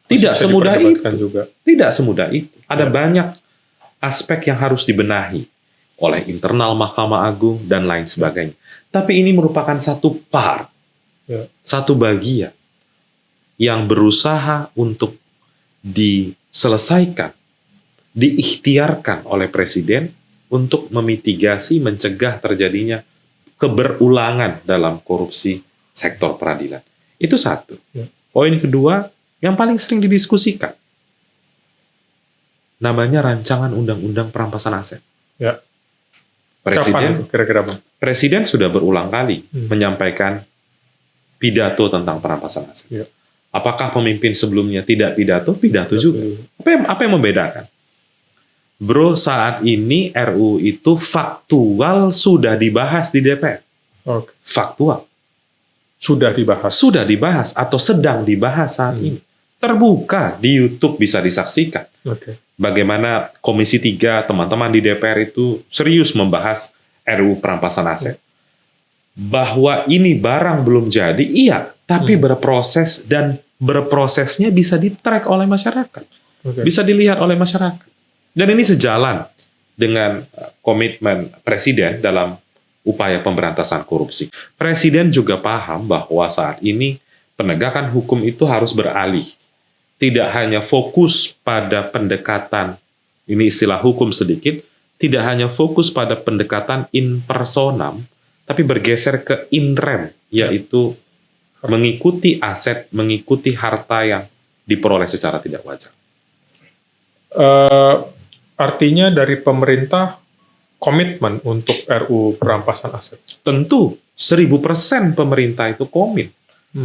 Tidak semudah itu. Tidak semudah itu. Ada banyak aspek yang harus dibenahi oleh internal Mahkamah Agung dan lain sebagainya. Tapi ini merupakan satu part, satu bagian yang berusaha untuk diselesaikan, diikhtiarkan oleh Presiden untuk memitigasi, mencegah terjadinya keberulangan dalam korupsi sektor peradilan. Itu satu. Poin kedua, yang paling sering didiskusikan, namanya rancangan undang-undang perampasan aset. Presiden sudah berulang kali menyampaikan pidato tentang perampasan aset. Apakah pemimpin sebelumnya tidak pidato? Pidato juga. Apa yang membedakan? Bro, saat ini RUU itu faktual sudah dibahas di DPR. Faktual. Sudah dibahas atau sedang dibahas saat ini. Terbuka di YouTube, bisa disaksikan. Bagaimana Komisi 3, teman-teman di DPR itu serius membahas RUU perampasan aset. Bahwa ini barang belum jadi, iya, tapi berproses, dan berprosesnya bisa di-track oleh masyarakat. Bisa dilihat oleh masyarakat. Dan ini sejalan dengan komitmen Presiden dalam upaya pemberantasan korupsi. Presiden juga paham bahwa saat ini penegakan hukum itu harus beralih. Tidak hanya fokus pada pendekatan, ini istilah hukum sedikit, tidak hanya fokus pada pendekatan in personam, tapi bergeser ke in rem, yaitu mengikuti aset, mengikuti harta yang diperoleh secara tidak wajar. Artinya dari pemerintah komitmen untuk RU perampasan aset? Tentu, 1000% pemerintah itu komit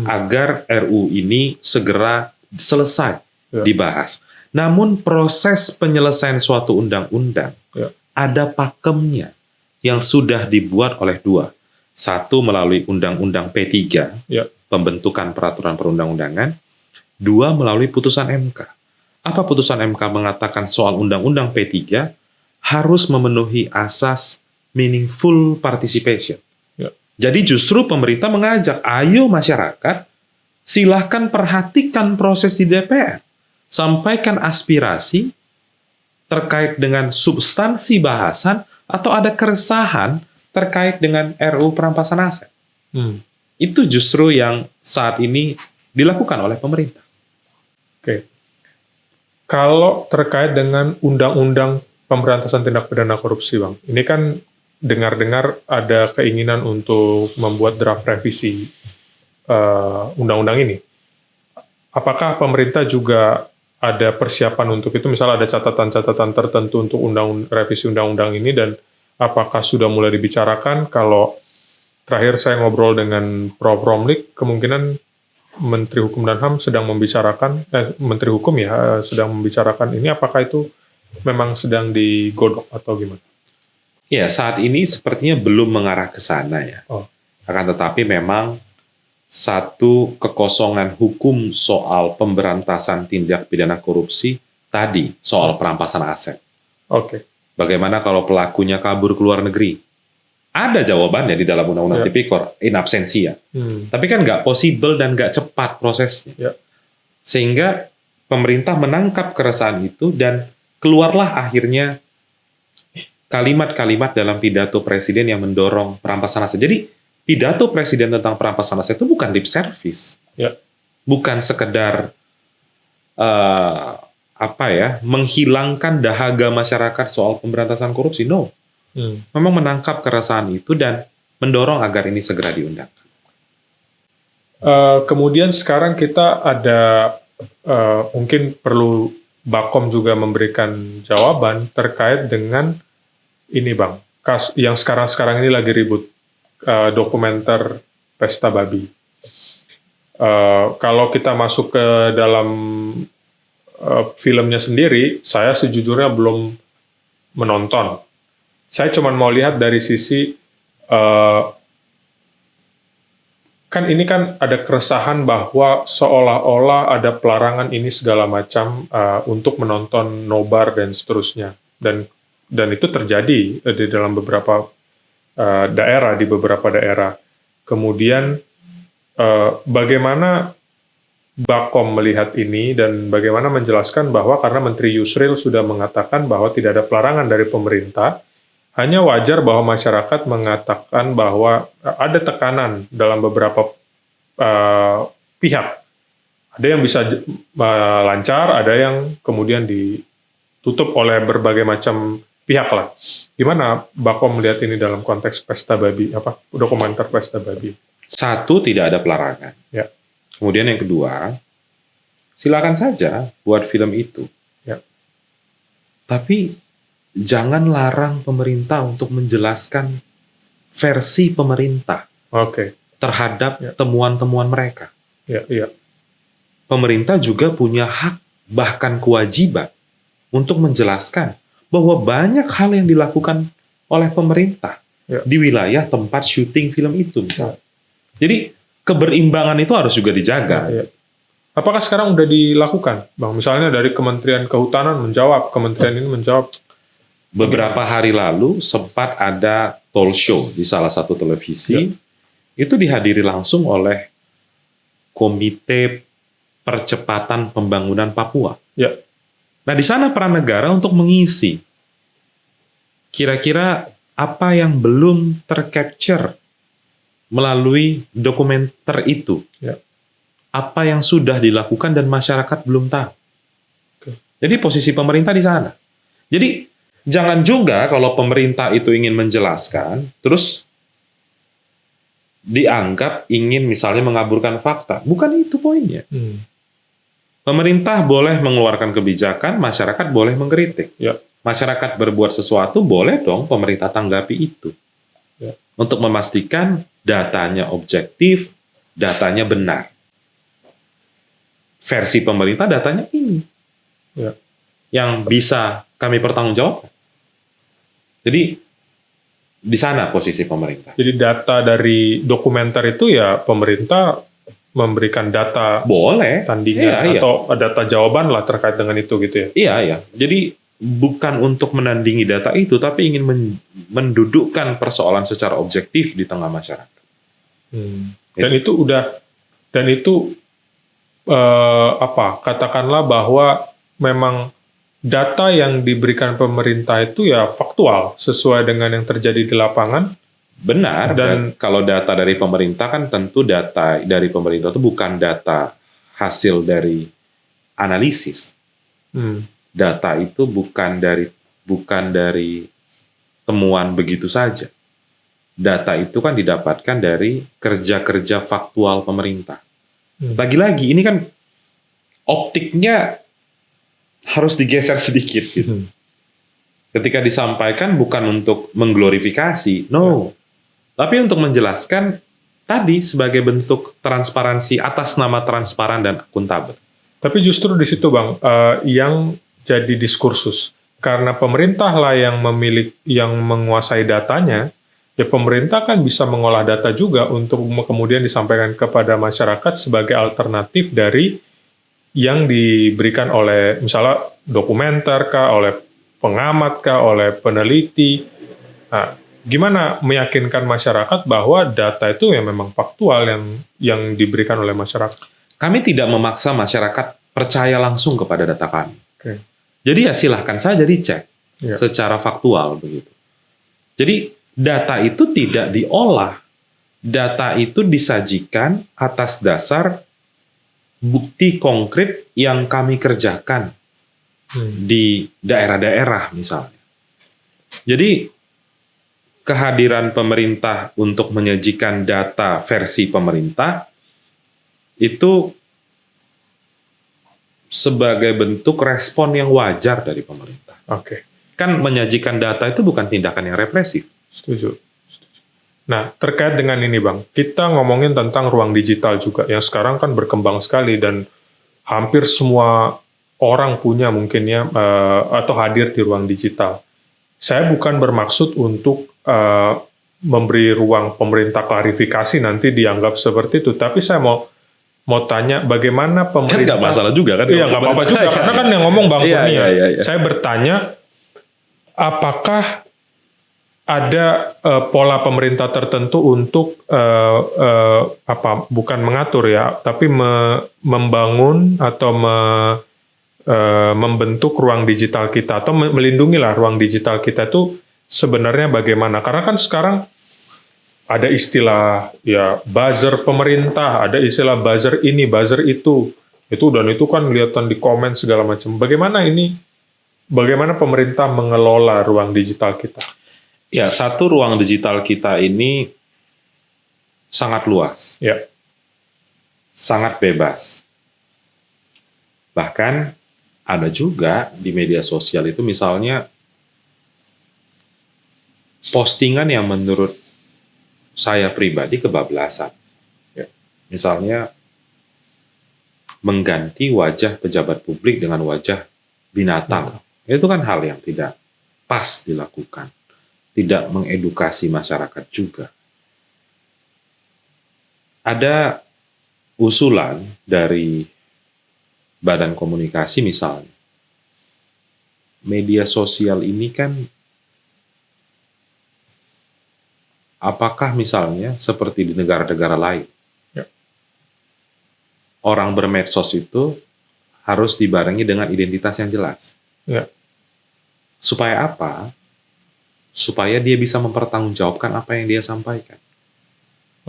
agar RU ini segera selesai dibahas. Namun proses penyelesaian suatu undang-undang ada pakemnya yang sudah dibuat oleh dua. Satu melalui Undang-Undang P3, pembentukan peraturan perundang-undangan. Dua melalui putusan MK. Apa putusan MK mengatakan soal Undang-Undang P3 harus memenuhi asas meaningful participation. Jadi justru pemerintah mengajak, ayo masyarakat, silahkan perhatikan proses di DPR. Sampaikan aspirasi terkait dengan substansi bahasan atau ada keresahan terkait dengan RU perampasan aset. Itu justru yang saat ini dilakukan oleh pemerintah. Oke. Kalau terkait dengan Undang-Undang Pemberantasan Tindak Pidana Korupsi, Bang, ini kan dengar-dengar ada keinginan untuk membuat draft revisi undang-undang ini. Apakah pemerintah juga ada persiapan untuk itu, misalnya ada catatan-catatan tertentu untuk revisi undang-undang ini, dan apakah sudah mulai dibicarakan? Kalau terakhir saya ngobrol dengan Prof. Romlik, kemungkinan Menteri Hukum dan HAM sedang membicarakan, Menteri Hukum sedang membicarakan ini, apakah itu memang sedang digodok atau gimana? Ya, saat ini sepertinya belum mengarah ke sana ya. Akan tetapi memang satu kekosongan hukum soal pemberantasan tindak pidana korupsi tadi, soal perampasan aset. Bagaimana kalau pelakunya kabur ke luar negeri? Ada jawabannya di dalam Undang-Undang Tipikor, in absentia. Tapi kan nggak possible dan nggak cepat prosesnya. Sehingga pemerintah menangkap keresahan itu dan keluarlah akhirnya kalimat-kalimat dalam pidato presiden yang mendorong perampasan aset. Jadi pidato presiden tentang perampasan aset itu bukan lip service, bukan sekedar menghilangkan dahaga masyarakat soal pemberantasan korupsi. No, memang menangkap keresahan itu dan mendorong agar ini segera diundangkan. Kemudian sekarang kita ada mungkin perlu Bakom juga memberikan jawaban terkait dengan ini, Bang, yang sekarang ini lagi ribut. Dokumenter Pesta Babi. Kalau kita masuk ke dalam filmnya sendiri, saya sejujurnya belum menonton. Saya cuma mau lihat dari sisi kan ini kan ada keresahan bahwa seolah-olah ada pelarangan ini segala macam untuk menonton nobar dan seterusnya, dan itu terjadi di dalam beberapa daerah, di beberapa daerah. Kemudian bagaimana Bakom melihat ini dan bagaimana menjelaskan bahwa karena Menteri Yusril sudah mengatakan bahwa tidak ada pelarangan dari pemerintah, hanya wajar bahwa masyarakat mengatakan bahwa ada tekanan dalam beberapa pihak. Ada yang bisa lancar, ada yang kemudian ditutup oleh berbagai macam pihak lah. Gimana Bakom melihat ini dalam konteks Pesta Babi, dokumenter Pesta Babi? Satu, tidak ada pelarangan. Kemudian yang kedua, silakan saja buat film itu. Tapi jangan larang pemerintah untuk menjelaskan versi pemerintah terhadap temuan-temuan mereka. Pemerintah juga punya hak, bahkan kewajiban, untuk menjelaskan bahwa banyak hal yang dilakukan oleh pemerintah di wilayah tempat syuting film itu, misalnya. Jadi keberimbangan itu harus juga dijaga. Apakah sekarang udah dilakukan, Bang? Misalnya dari Kementerian Kehutanan menjawab, kementerian ini menjawab. Beberapa hari lalu sempat ada talk show di salah satu televisi, itu dihadiri langsung oleh Komite Percepatan Pembangunan Papua. Nah, di sana peran negara untuk mengisi kira-kira apa yang belum tercapture melalui dokumenter itu. Apa yang sudah dilakukan dan masyarakat belum tahu. Jadi posisi pemerintah di sana. Jadi jangan juga kalau pemerintah itu ingin menjelaskan, terus dianggap ingin misalnya mengaburkan fakta. Bukan itu poinnya. Pemerintah boleh mengeluarkan kebijakan, masyarakat boleh mengkritik. Ya. Masyarakat berbuat sesuatu, boleh dong pemerintah tanggapi itu. Ya. Untuk memastikan datanya objektif, datanya benar. Versi pemerintah datanya ini. Ya. Yang bisa kami pertanggungjawabkan. Jadi, di sana posisi pemerintah. Jadi data dari dokumenter itu ya pemerintah memberikan data boleh tandingan atau data jawaban lah terkait dengan itu gitu ya. Iya. Jadi bukan untuk menandingi data itu, tapi ingin mendudukkan persoalan secara objektif di tengah masyarakat. Dan itu katakanlah bahwa memang data yang diberikan pemerintah itu ya faktual sesuai dengan yang terjadi di lapangan. Benar, dan kalau data dari pemerintah kan tentu data dari pemerintah itu bukan data hasil dari analisis. Data itu bukan dari temuan begitu saja. Data itu kan didapatkan dari kerja-kerja faktual pemerintah. Lagi-lagi ini kan optiknya harus digeser sedikit gitu. Ketika disampaikan bukan untuk mengglorifikasi, no. Tapi untuk menjelaskan tadi sebagai bentuk transparansi atas nama transparan dan akuntabel. Tapi justru di situ Bang, yang jadi diskursus. Karena pemerintah lah yang menguasai datanya, ya pemerintah kan bisa mengolah data juga untuk kemudian disampaikan kepada masyarakat sebagai alternatif dari yang diberikan oleh misalnya dokumenter kah, oleh pengamat kah, oleh peneliti. Nah, gimana meyakinkan masyarakat bahwa data itu ya memang faktual yang diberikan oleh masyarakat? Kami tidak memaksa masyarakat percaya langsung kepada data kami. Okay. Jadi ya silahkan saja dicek secara faktual begitu. Jadi data itu tidak diolah, data itu disajikan atas dasar bukti konkret yang kami kerjakan di daerah-daerah misalnya. Jadi kehadiran pemerintah untuk menyajikan data versi pemerintah itu sebagai bentuk respon yang wajar dari pemerintah. Oke. Kan menyajikan data itu bukan tindakan yang represif. Setuju. Nah, terkait dengan ini Bang, kita ngomongin tentang ruang digital juga, yang sekarang kan berkembang sekali dan hampir semua orang punya mungkin ya, atau hadir di ruang digital. Saya bukan bermaksud untuk memberi ruang pemerintah klarifikasi nanti dianggap seperti itu, tapi saya mau tanya bagaimana pemerintah... Kan nggak masalah juga kan? Iya, nggak apa-apa juga, karena kan yang ngomong Bang Kurnia. Iya. Saya bertanya, apakah ada pola pemerintah tertentu untuk bukan mengatur ya, tapi membangun atau membentuk ruang digital kita atau melindungilah ruang digital kita itu sebenarnya bagaimana? Karena kan sekarang ada istilah ya buzzer pemerintah, ada istilah buzzer ini, buzzer itu dan itu kan kelihatan di komen segala macam. Bagaimana pemerintah mengelola ruang digital kita? Ya, satu, ruang digital kita ini sangat luas. Ya. Sangat bebas. Bahkan ada juga di media sosial itu misalnya postingan yang menurut saya pribadi kebablasan. Ya. Misalnya mengganti wajah pejabat publik dengan wajah binatang. Itu kan hal yang tidak pas dilakukan. Tidak mengedukasi masyarakat juga. Ada usulan dari Badan Komunikasi misalnya. Media sosial ini kan apakah misalnya seperti di negara-negara lain? Ya. Orang bermedsos itu harus dibarengi dengan identitas yang jelas. Ya. Supaya apa? Supaya dia bisa mempertanggungjawabkan apa yang dia sampaikan.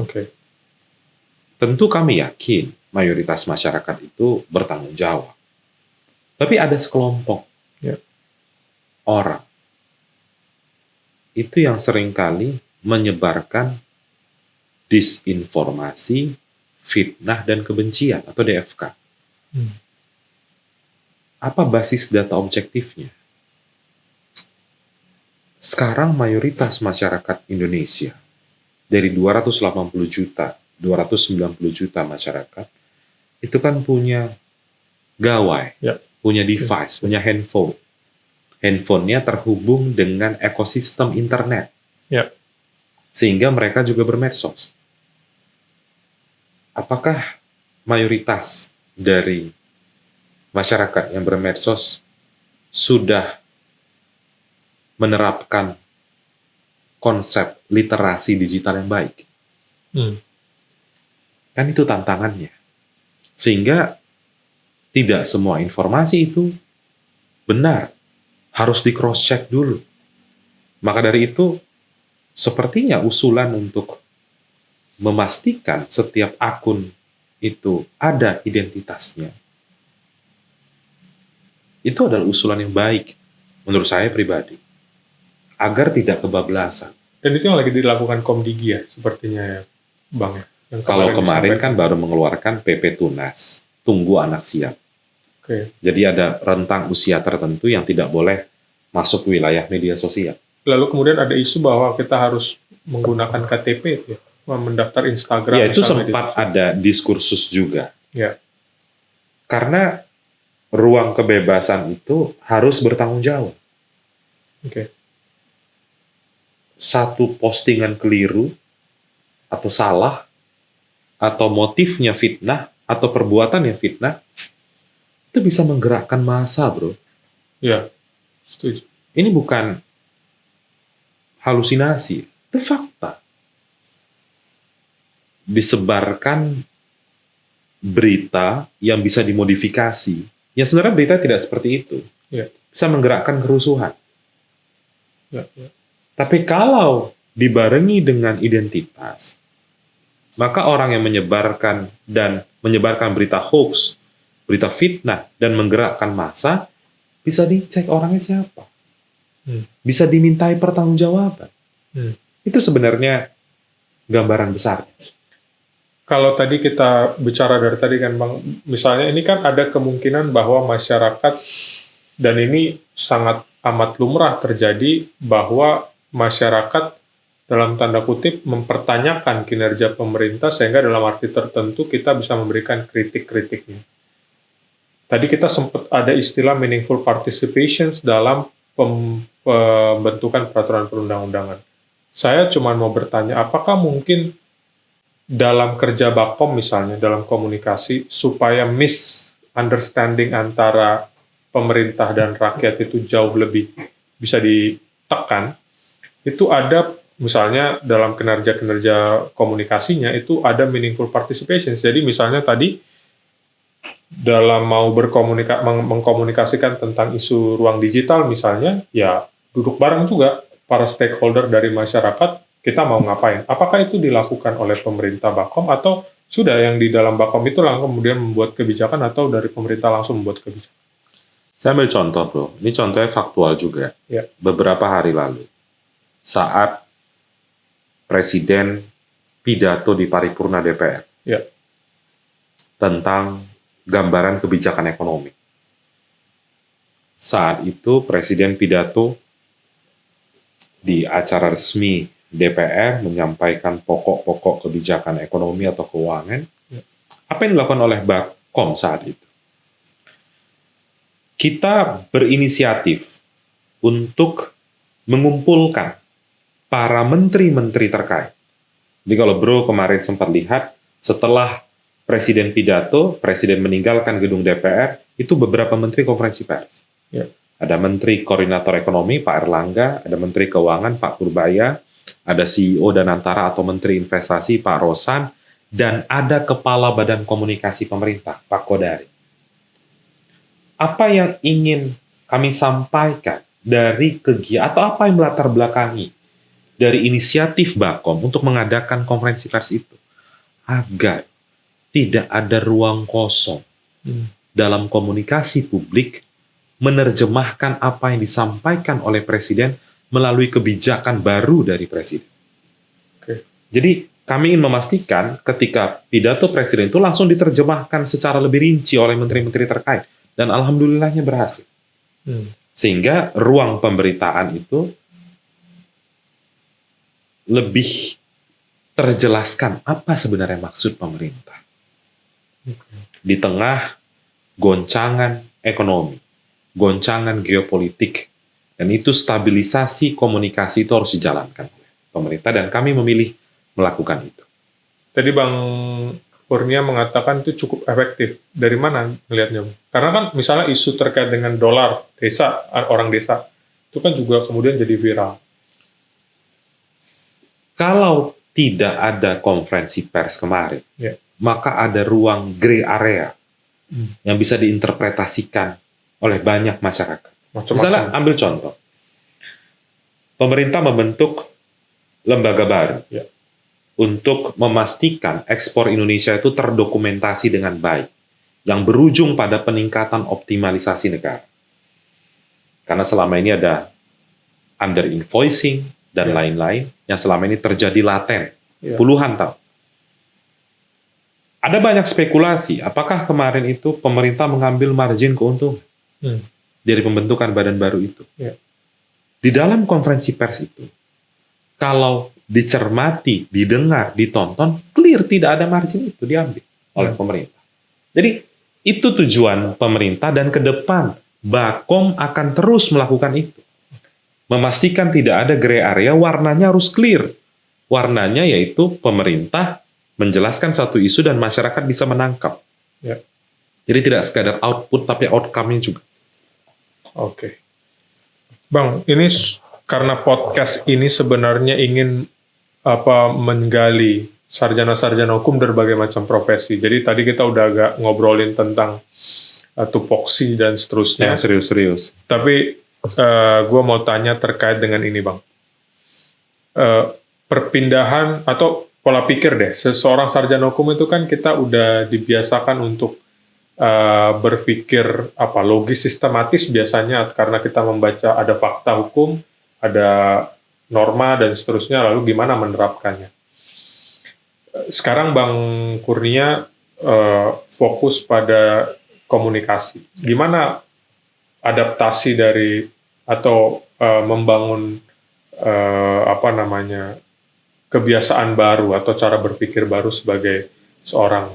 Oke. Tentu kami yakin mayoritas masyarakat itu bertanggung jawab. Tapi ada sekelompok orang itu yang seringkali menyebarkan disinformasi, fitnah, dan kebencian atau DFK. Apa basis data objektifnya? Sekarang mayoritas masyarakat Indonesia, dari 280 juta, 290 juta masyarakat, itu kan punya gawai, punya device, punya handphone. Handphonenya terhubung dengan ekosistem internet. Sehingga mereka juga bermedsos. Apakah mayoritas dari masyarakat yang bermedsos sudah menerapkan konsep literasi digital yang baik? Kan itu tantangannya. Sehingga tidak semua informasi itu benar. Harus di cross-check dulu. Maka dari itu, sepertinya usulan untuk memastikan setiap akun itu ada identitasnya, itu adalah usulan yang baik menurut saya pribadi, agar tidak kebablasan. Dan itu yang lagi dilakukan Komdigi ya, sepertinya ya, Bang. Kalau kemarin kan baru mengeluarkan PP Tunas, tunggu anak siap. Jadi ada rentang usia tertentu yang tidak boleh masuk wilayah media sosial. Lalu kemudian ada isu bahwa kita harus menggunakan KTP ya, mendaftar Instagram. Ya, itu sempat ada diskursus juga. Ya. Karena ruang kebebasan itu harus bertanggung jawab. Satu postingan keliru atau salah atau motifnya fitnah atau perbuatannya fitnah itu bisa menggerakkan massa, bro. Ya, setuju. Ini bukan halusinasi, itu fakta. Disebarkan berita yang bisa dimodifikasi. Ya sebenarnya berita tidak seperti itu. Bisa menggerakkan kerusuhan. Tapi kalau dibarengi dengan identitas, maka orang yang menyebarkan berita hoax, berita fitnah, dan menggerakkan massa, bisa dicek orangnya siapa. Bisa dimintai pertanggungjawaban. Itu sebenarnya gambaran besar. Kalau tadi kita bicara dari tadi kan Bang, misalnya ini kan ada kemungkinan bahwa masyarakat, dan ini sangat amat lumrah terjadi, bahwa masyarakat dalam tanda kutip mempertanyakan kinerja pemerintah sehingga dalam arti tertentu kita bisa memberikan kritik-kritiknya. Tadi kita sempat ada istilah meaningful participations dalam pembentukan peraturan perundang-undangan. Saya cuma mau bertanya, apakah mungkin dalam kerja Bakom misalnya, dalam komunikasi, supaya misunderstanding antara pemerintah dan rakyat itu jauh lebih bisa ditekan, itu ada misalnya dalam kinerja-kinerja komunikasinya itu ada meaningful participation. Jadi misalnya tadi dalam mau mengkomunikasikan tentang isu ruang digital misalnya, ya duduk bareng juga para stakeholder dari masyarakat, kita mau ngapain? Apakah itu dilakukan oleh pemerintah Bakom atau sudah yang di dalam Bakom itu langsung kemudian membuat kebijakan atau dari pemerintah langsung membuat kebijakan? Saya ambil contoh, bro. Ini contohnya faktual juga. Beberapa hari lalu, saat Presiden pidato di paripurna DPR tentang gambaran kebijakan ekonomi. Saat itu Presiden pidato di acara resmi DPR menyampaikan pokok-pokok kebijakan ekonomi atau keuangan. Apa yang dilakukan oleh Bakom saat itu? Kita berinisiatif untuk mengumpulkan para menteri-menteri terkait. Jadi kalau bro kemarin sempat lihat, setelah Presiden pidato, Presiden meninggalkan gedung DPR, itu beberapa menteri konferensi pers. Ada Menteri Koordinator Ekonomi, Pak Erlangga, ada Menteri Keuangan, Pak Purbaya, ada CEO Danantara atau Menteri Investasi, Pak Rosan, dan ada Kepala Badan Komunikasi Pemerintah, Pak Kodari. Apa yang ingin kami sampaikan dari kegiatan, atau apa yang melatar belakangi dari inisiatif Bakom untuk mengadakan konferensi pers itu? Agar tidak ada ruang kosong dalam komunikasi publik menerjemahkan apa yang disampaikan oleh Presiden melalui kebijakan baru dari Presiden. Jadi kami ingin memastikan ketika pidato presiden itu langsung diterjemahkan secara lebih rinci oleh menteri-menteri terkait. Dan alhamdulillahnya berhasil. Sehingga ruang pemberitaan itu lebih terjelaskan apa sebenarnya maksud pemerintah. Di tengah goncangan ekonomi, goncangan geopolitik, dan itu stabilisasi komunikasi itu harus dijalankan oleh pemerintah, dan kami memilih melakukan itu. Tadi Bang Kurnia mengatakan itu cukup efektif. Dari mana melihatnya? Karena kan misalnya isu terkait dengan dolar, desa, orang desa, itu kan juga kemudian jadi viral. Kalau tidak ada konferensi pers kemarin, maka ada ruang gray area yang bisa diinterpretasikan oleh banyak masyarakat. Misalnya ambil contoh, pemerintah membentuk lembaga baru untuk memastikan ekspor Indonesia itu terdokumentasi dengan baik, yang berujung pada peningkatan optimalisasi negara. Karena selama ini ada under invoicing dan lain-lain yang selama ini terjadi laten puluhan tahun. Ada banyak spekulasi, apakah kemarin itu pemerintah mengambil margin keuntungan dari pembentukan badan baru itu. Di dalam konferensi pers itu, kalau dicermati, didengar, ditonton, clear tidak ada margin itu diambil oleh pemerintah. Jadi itu tujuan pemerintah, dan ke depan Bakom akan terus melakukan itu. Memastikan tidak ada gray area, warnanya harus clear. Warnanya yaitu pemerintah menjelaskan satu isu dan masyarakat bisa menangkap. Jadi tidak sekadar output, tapi outcome-nya juga. Oke. Bang, ini karena podcast ini sebenarnya ingin menggali sarjana-sarjana hukum berbagai macam profesi. Jadi tadi kita udah agak ngobrolin tentang tupoksi dan seterusnya. Serius-serius. Tapi gue mau tanya terkait dengan ini, Bang. Perpindahan atau pola pikir deh, seseorang sarjana hukum itu kan kita udah dibiasakan untuk berpikir logis sistematis biasanya, karena kita membaca ada fakta hukum, ada norma dan seterusnya, lalu gimana menerapkannya. Sekarang Bang Kurnia fokus pada komunikasi. Gimana adaptasi dari atau membangun kebiasaan baru atau cara berpikir baru sebagai seorang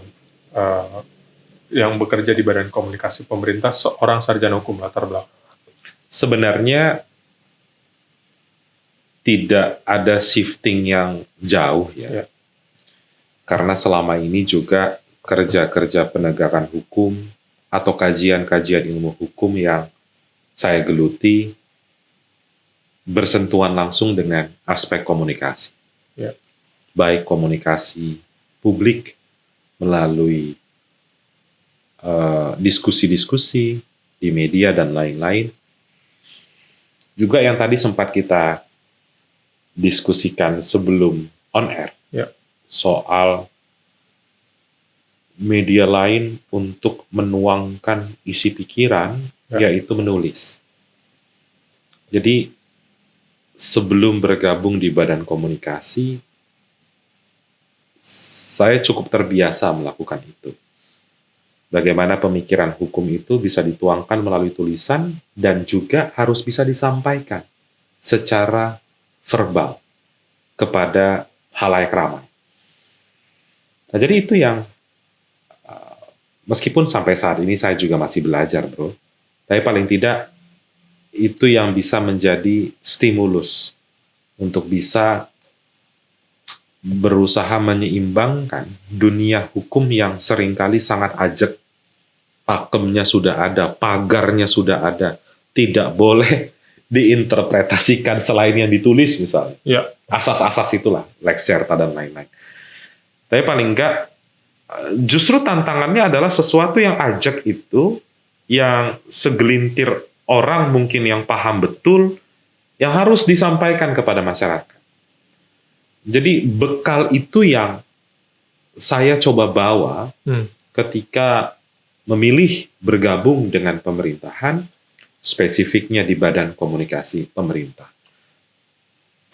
yang bekerja di Badan Komunikasi Pemerintah, seorang sarjana hukum latar belakang? Sebenarnya tidak ada shifting yang jauh ya. Karena selama ini juga kerja-kerja penegakan hukum atau kajian-kajian ilmu hukum yang saya geluti bersentuhan langsung dengan aspek komunikasi. Baik komunikasi publik melalui diskusi-diskusi di media dan lain-lain. Juga yang tadi sempat kita diskusikan sebelum on air, soal media lain untuk menuangkan isi pikiran, yaitu menulis. Jadi sebelum bergabung di Badan Komunikasi, saya cukup terbiasa melakukan itu. Bagaimana pemikiran hukum itu bisa dituangkan melalui tulisan dan juga harus bisa disampaikan secara verbal kepada halayak ramai. Nah, jadi itu yang meskipun sampai saat ini saya juga masih belajar, bro, tapi paling tidak itu yang bisa menjadi stimulus untuk bisa berusaha menyeimbangkan dunia hukum yang seringkali sangat ajak. Pakemnya sudah ada, pagarnya sudah ada, tidak boleh diinterpretasikan selain yang ditulis misalnya. Asas-asas itulah, Lex Certa dan lain-lain. Tapi paling enggak, justru tantangannya adalah sesuatu yang ajak itu, yang segelintir orang mungkin yang paham betul, yang harus disampaikan kepada masyarakat. Jadi bekal itu yang saya coba bawa ketika memilih bergabung dengan pemerintahan, spesifiknya di Badan Komunikasi Pemerintah.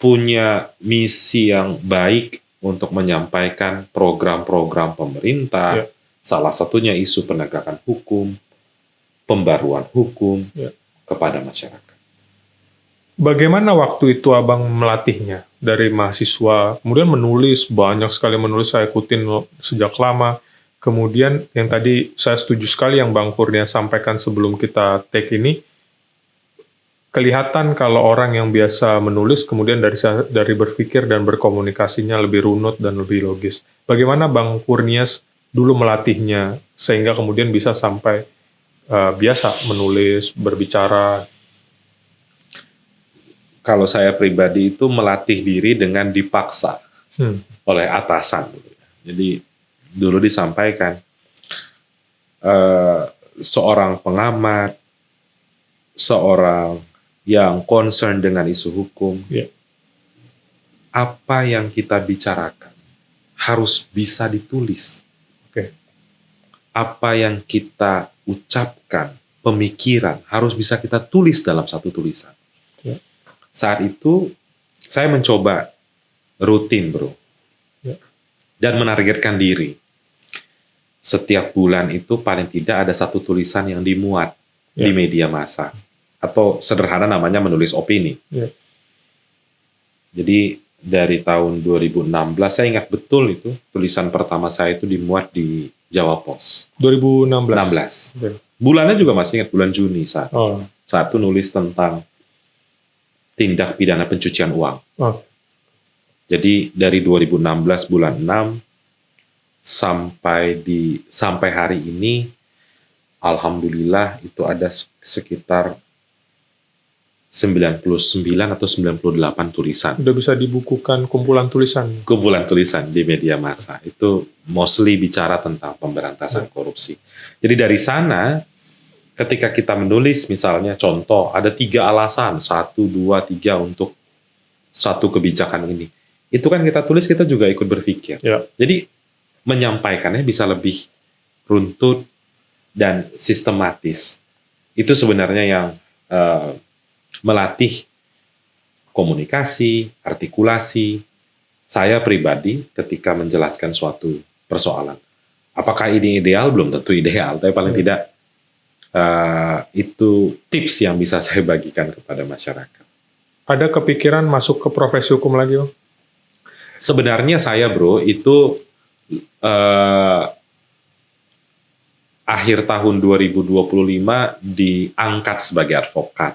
Punya misi yang baik untuk menyampaikan program-program pemerintah, salah satunya isu penegakan hukum, pembaruan hukum kepada masyarakat. Bagaimana waktu itu Abang melatihnya dari mahasiswa, kemudian menulis, banyak sekali menulis, saya ikutin sejak lama. Kemudian yang tadi saya setuju sekali yang Bang Kurnia sampaikan sebelum kita take ini, kelihatan kalau orang yang biasa menulis kemudian dari berpikir dan berkomunikasinya lebih runut dan lebih logis. Bagaimana Bang Kurnia dulu melatihnya sehingga kemudian bisa sampai biasa menulis, berbicara? Kalau saya pribadi itu melatih diri dengan dipaksa oleh atasan. Jadi dulu disampaikan seorang pengamat, seorang yang concern dengan isu hukum, apa yang kita bicarakan harus bisa ditulis. Apa yang kita ucapkan, pemikiran harus bisa kita tulis dalam satu tulisan. Saat itu saya mencoba rutin, bro, dan menargetkan diri. Setiap bulan itu paling tidak ada satu tulisan yang dimuat di media massa, atau sederhana namanya menulis opini. Jadi dari tahun 2016 saya ingat betul itu tulisan pertama saya itu dimuat di Jawa Pos. 2016. Bulannya juga masih ingat, bulan Juni saat itu nulis tentang tindak pidana pencucian uang. Jadi dari 2016 bulan 6 sampai hari ini, alhamdulillah itu ada sekitar 99 atau 98 tulisan. Udah bisa dibukukan kumpulan tulisan. Kumpulan tulisan di media massa. Itu mostly bicara tentang pemberantasan korupsi. Jadi dari sana, ketika kita menulis misalnya contoh, ada 3 alasan, 1, 2, 3 untuk satu kebijakan ini. Itu kan kita tulis, kita juga ikut berpikir. Jadi menyampaikannya bisa lebih runtut dan sistematis. Itu sebenarnya yang melatih komunikasi, artikulasi. Saya pribadi ketika menjelaskan suatu persoalan. Apakah ini ideal? Belum tentu ideal, tapi paling tidak itu tips yang bisa saya bagikan kepada masyarakat. Ada kepikiran masuk ke profesi hukum lagi, Om? Sebenarnya saya, bro, itu akhir tahun 2025 diangkat sebagai advokat.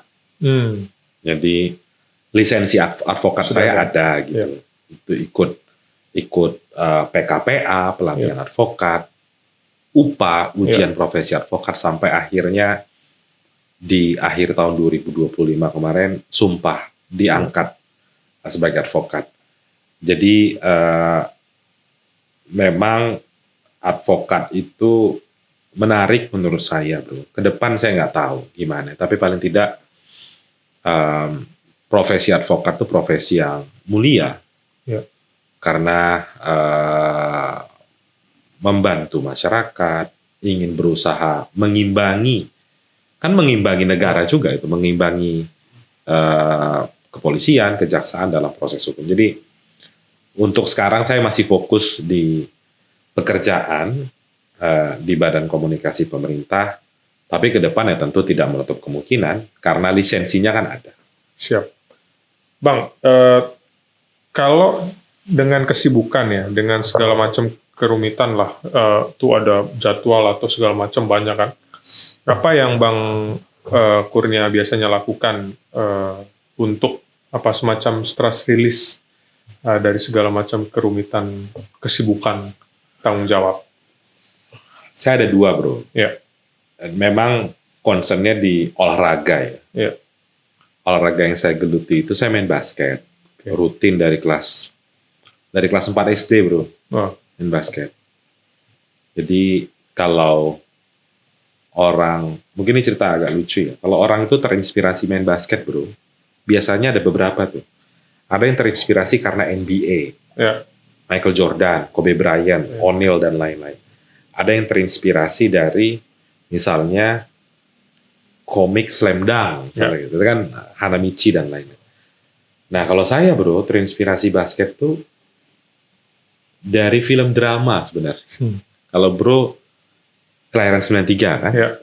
Jadi lisensi advokat saya ada gitu. Itu ikut PKPA, pelatihan advokat, UPA, ujian profesi advokat, sampai akhirnya di akhir tahun 2025 kemarin sumpah diangkat sebagai advokat. Jadi memang advokat itu menarik menurut saya, bro. Ke depan saya nggak tahu gimana, tapi paling tidak profesi advokat itu profesi yang mulia, karena membantu masyarakat, ingin berusaha mengimbangi negara juga, itu mengimbangi kepolisian, kejaksaan dalam proses hukum. Jadi untuk sekarang saya masih fokus di pekerjaan di Badan Komunikasi Pemerintah. Tapi ke depan ya tentu tidak menutup kemungkinan, karena lisensinya kan ada. Siap. Bang, kalau dengan kesibukan ya, dengan segala macam kerumitan lah, tuh ada jadwal atau segala macam banyak kan. Apa yang Bang Kurnia biasanya lakukan untuk semacam stress release dari segala macam kerumitan, kesibukan, tanggung jawab? Saya ada 2, bro. Memang concernnya di olahraga ya. Olahraga yang saya geluti itu saya main basket. Rutin dari kelas 4 SD, bro. Main basket. Jadi kalau orang, mungkin ini cerita agak lucu ya. Kalau orang itu terinspirasi main basket, bro, biasanya ada beberapa tuh. Ada yang terinspirasi karena NBA. Michael Jordan, Kobe Bryant, O'Neal, dan lain-lain. Ada yang terinspirasi dari misalnya komik Slam Dunk, gitu kan, Hanamichi dan lain-lain. Nah, kalau saya, bro, terinspirasi basket tuh dari film drama sebenarnya. Kalau bro kelahiran 93 kan? Ya.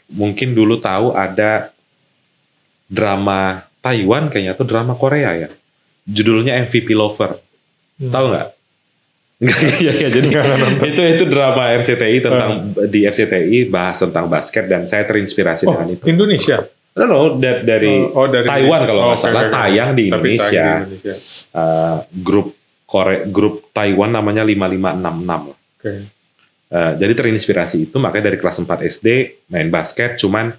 Mungkin dulu tahu ada drama Taiwan kayaknya atau drama Korea ya. Judulnya MVP Lover. Tahu nggak? Ya, jadi itu drama RCTI tentang di RCTI bahas tentang basket dan saya terinspirasi dengan itu. Indonesia. Dari Taiwan kalau nggak salah, tayang di Indonesia. Grup Taiwan namanya 5566 lah. Jadi terinspirasi itu, makanya dari kelas 4 SD main basket, cuman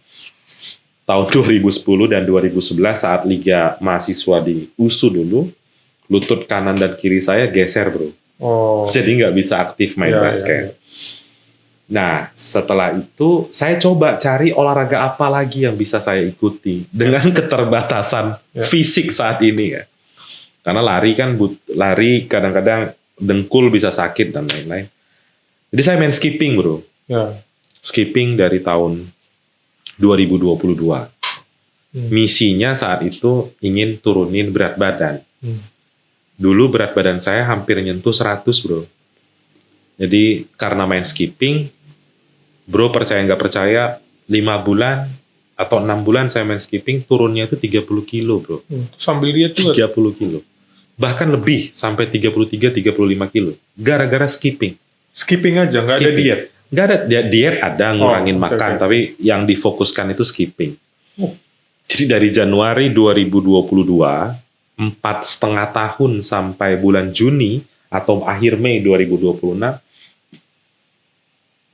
tahun 2010 dan 2011 saat Liga Mahasiswa di USU dulu, lutut kanan dan kiri saya geser bro. Jadi nggak bisa aktif main basket. Nah, setelah itu saya coba cari olahraga apa lagi yang bisa saya ikuti dengan keterbatasan fisik saat ini ya. Karena lari kadang-kadang dengkul bisa sakit dan lain-lain. Jadi saya main skipping bro. Skipping dari tahun 2022. Misinya saat itu ingin turunin berat badan. Dulu berat badan saya hampir nyentuh 100 bro. Jadi karena main skipping, bro percaya nggak percaya, 5 bulan atau 6 bulan saya main skipping, turunnya itu 30 kilo bro. Sambil diet juga? 30 kilo. Bahkan lebih, sampai 33-35 kilo. Gara-gara skipping. Skipping aja, nggak ada diet? Nggak ada, diet ada, ngurangin makan, tapi yang difokuskan itu skipping. Jadi dari Januari 2022, 4,5 tahun sampai bulan Juni atau akhir Mei 2026,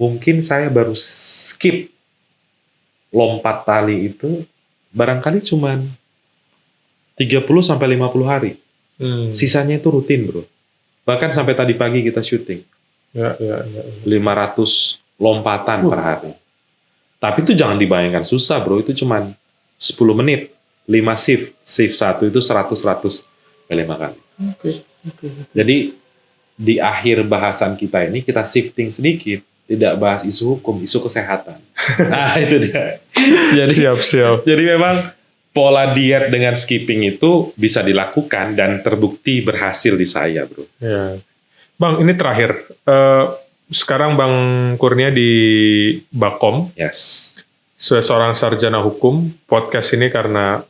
mungkin saya baru skip lompat tali itu barangkali cuman 30-50 hari. Sisanya itu rutin bro. Bahkan sampai tadi pagi kita syuting. 500 lompatan per hari. Tapi itu jangan dibayangkan susah bro, itu cuman 10 menit. 5 shift. Shift 1 itu 100 kali 5 kali. Jadi di akhir bahasan kita ini kita shifting sedikit, tidak bahas isu hukum, isu kesehatan. Nah itu dia. Jadi siap. Jadi memang pola diet dengan skipping itu bisa dilakukan dan terbukti berhasil di saya bro. Ya. Bang, ini terakhir. Sekarang Bang Kurnia di Bakom. Yes. Sebagai seorang sarjana hukum, podcast ini karena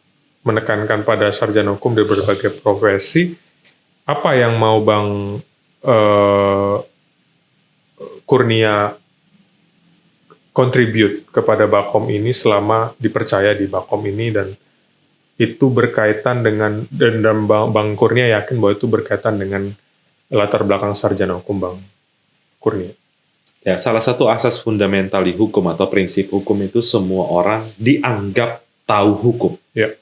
menekankan pada sarjana hukum di berbagai profesi. Apa yang mau Bang Kurnia contribute kepada Bakom ini selama dipercaya di Bakom ini, dan itu berkaitan dengan, dan Bang Kurnia yakin bahwa itu berkaitan dengan latar belakang sarjana hukum Bang Kurnia? Ya, salah satu asas fundamental di hukum atau prinsip hukum itu semua orang dianggap tahu hukum. Ya.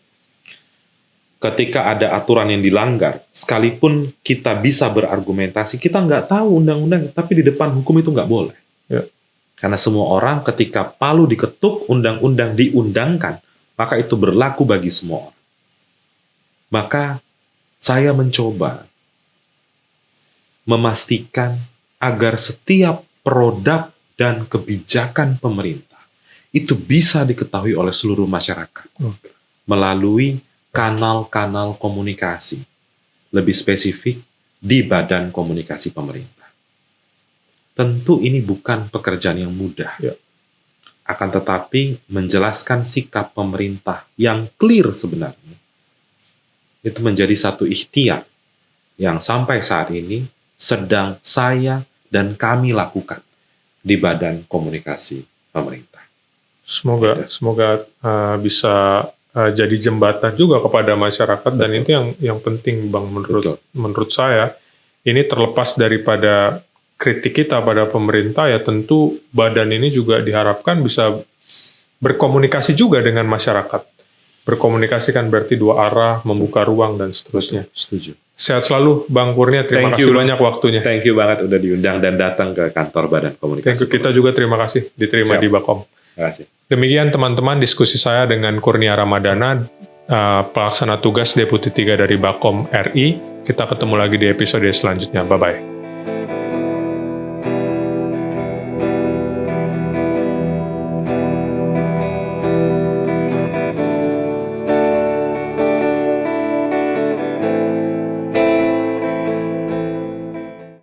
Ketika ada aturan yang dilanggar, sekalipun kita bisa berargumentasi, kita nggak tahu undang-undang, tapi di depan hukum itu nggak boleh. Ya. Karena semua orang ketika palu diketuk, undang-undang diundangkan, maka itu berlaku bagi semua orang. Maka saya mencoba memastikan agar setiap produk dan kebijakan pemerintah itu bisa diketahui oleh seluruh masyarakat melalui kanal-kanal komunikasi, lebih spesifik di badan komunikasi pemerintah. Tentu ini bukan pekerjaan yang mudah. Ya. Akan tetapi menjelaskan sikap pemerintah yang clear sebenarnya, itu menjadi satu ikhtiar yang sampai saat ini sedang saya dan kami lakukan di badan komunikasi pemerintah. Semoga bisa jadi jembatan juga kepada masyarakat. Betul. Dan itu yang penting Bang menurut saya. Ini terlepas daripada kritik kita pada pemerintah, ya tentu badan ini juga diharapkan bisa berkomunikasi juga dengan masyarakat. Berkomunikasi kan berarti dua arah, membuka ruang dan seterusnya. Setuju. Sehat selalu Bang Kurnia, terima kasih banyak waktunya. Thank you banget udah diundang dan datang ke kantor Badan Komunikasi. Kita juga terima kasih diterima di Bakom. Terima kasih. Demikian teman-teman diskusi saya dengan Kurnia Ramadana, pelaksana tugas Deputi 3 dari Bakom RI. Kita ketemu lagi di episode selanjutnya. Bye-bye.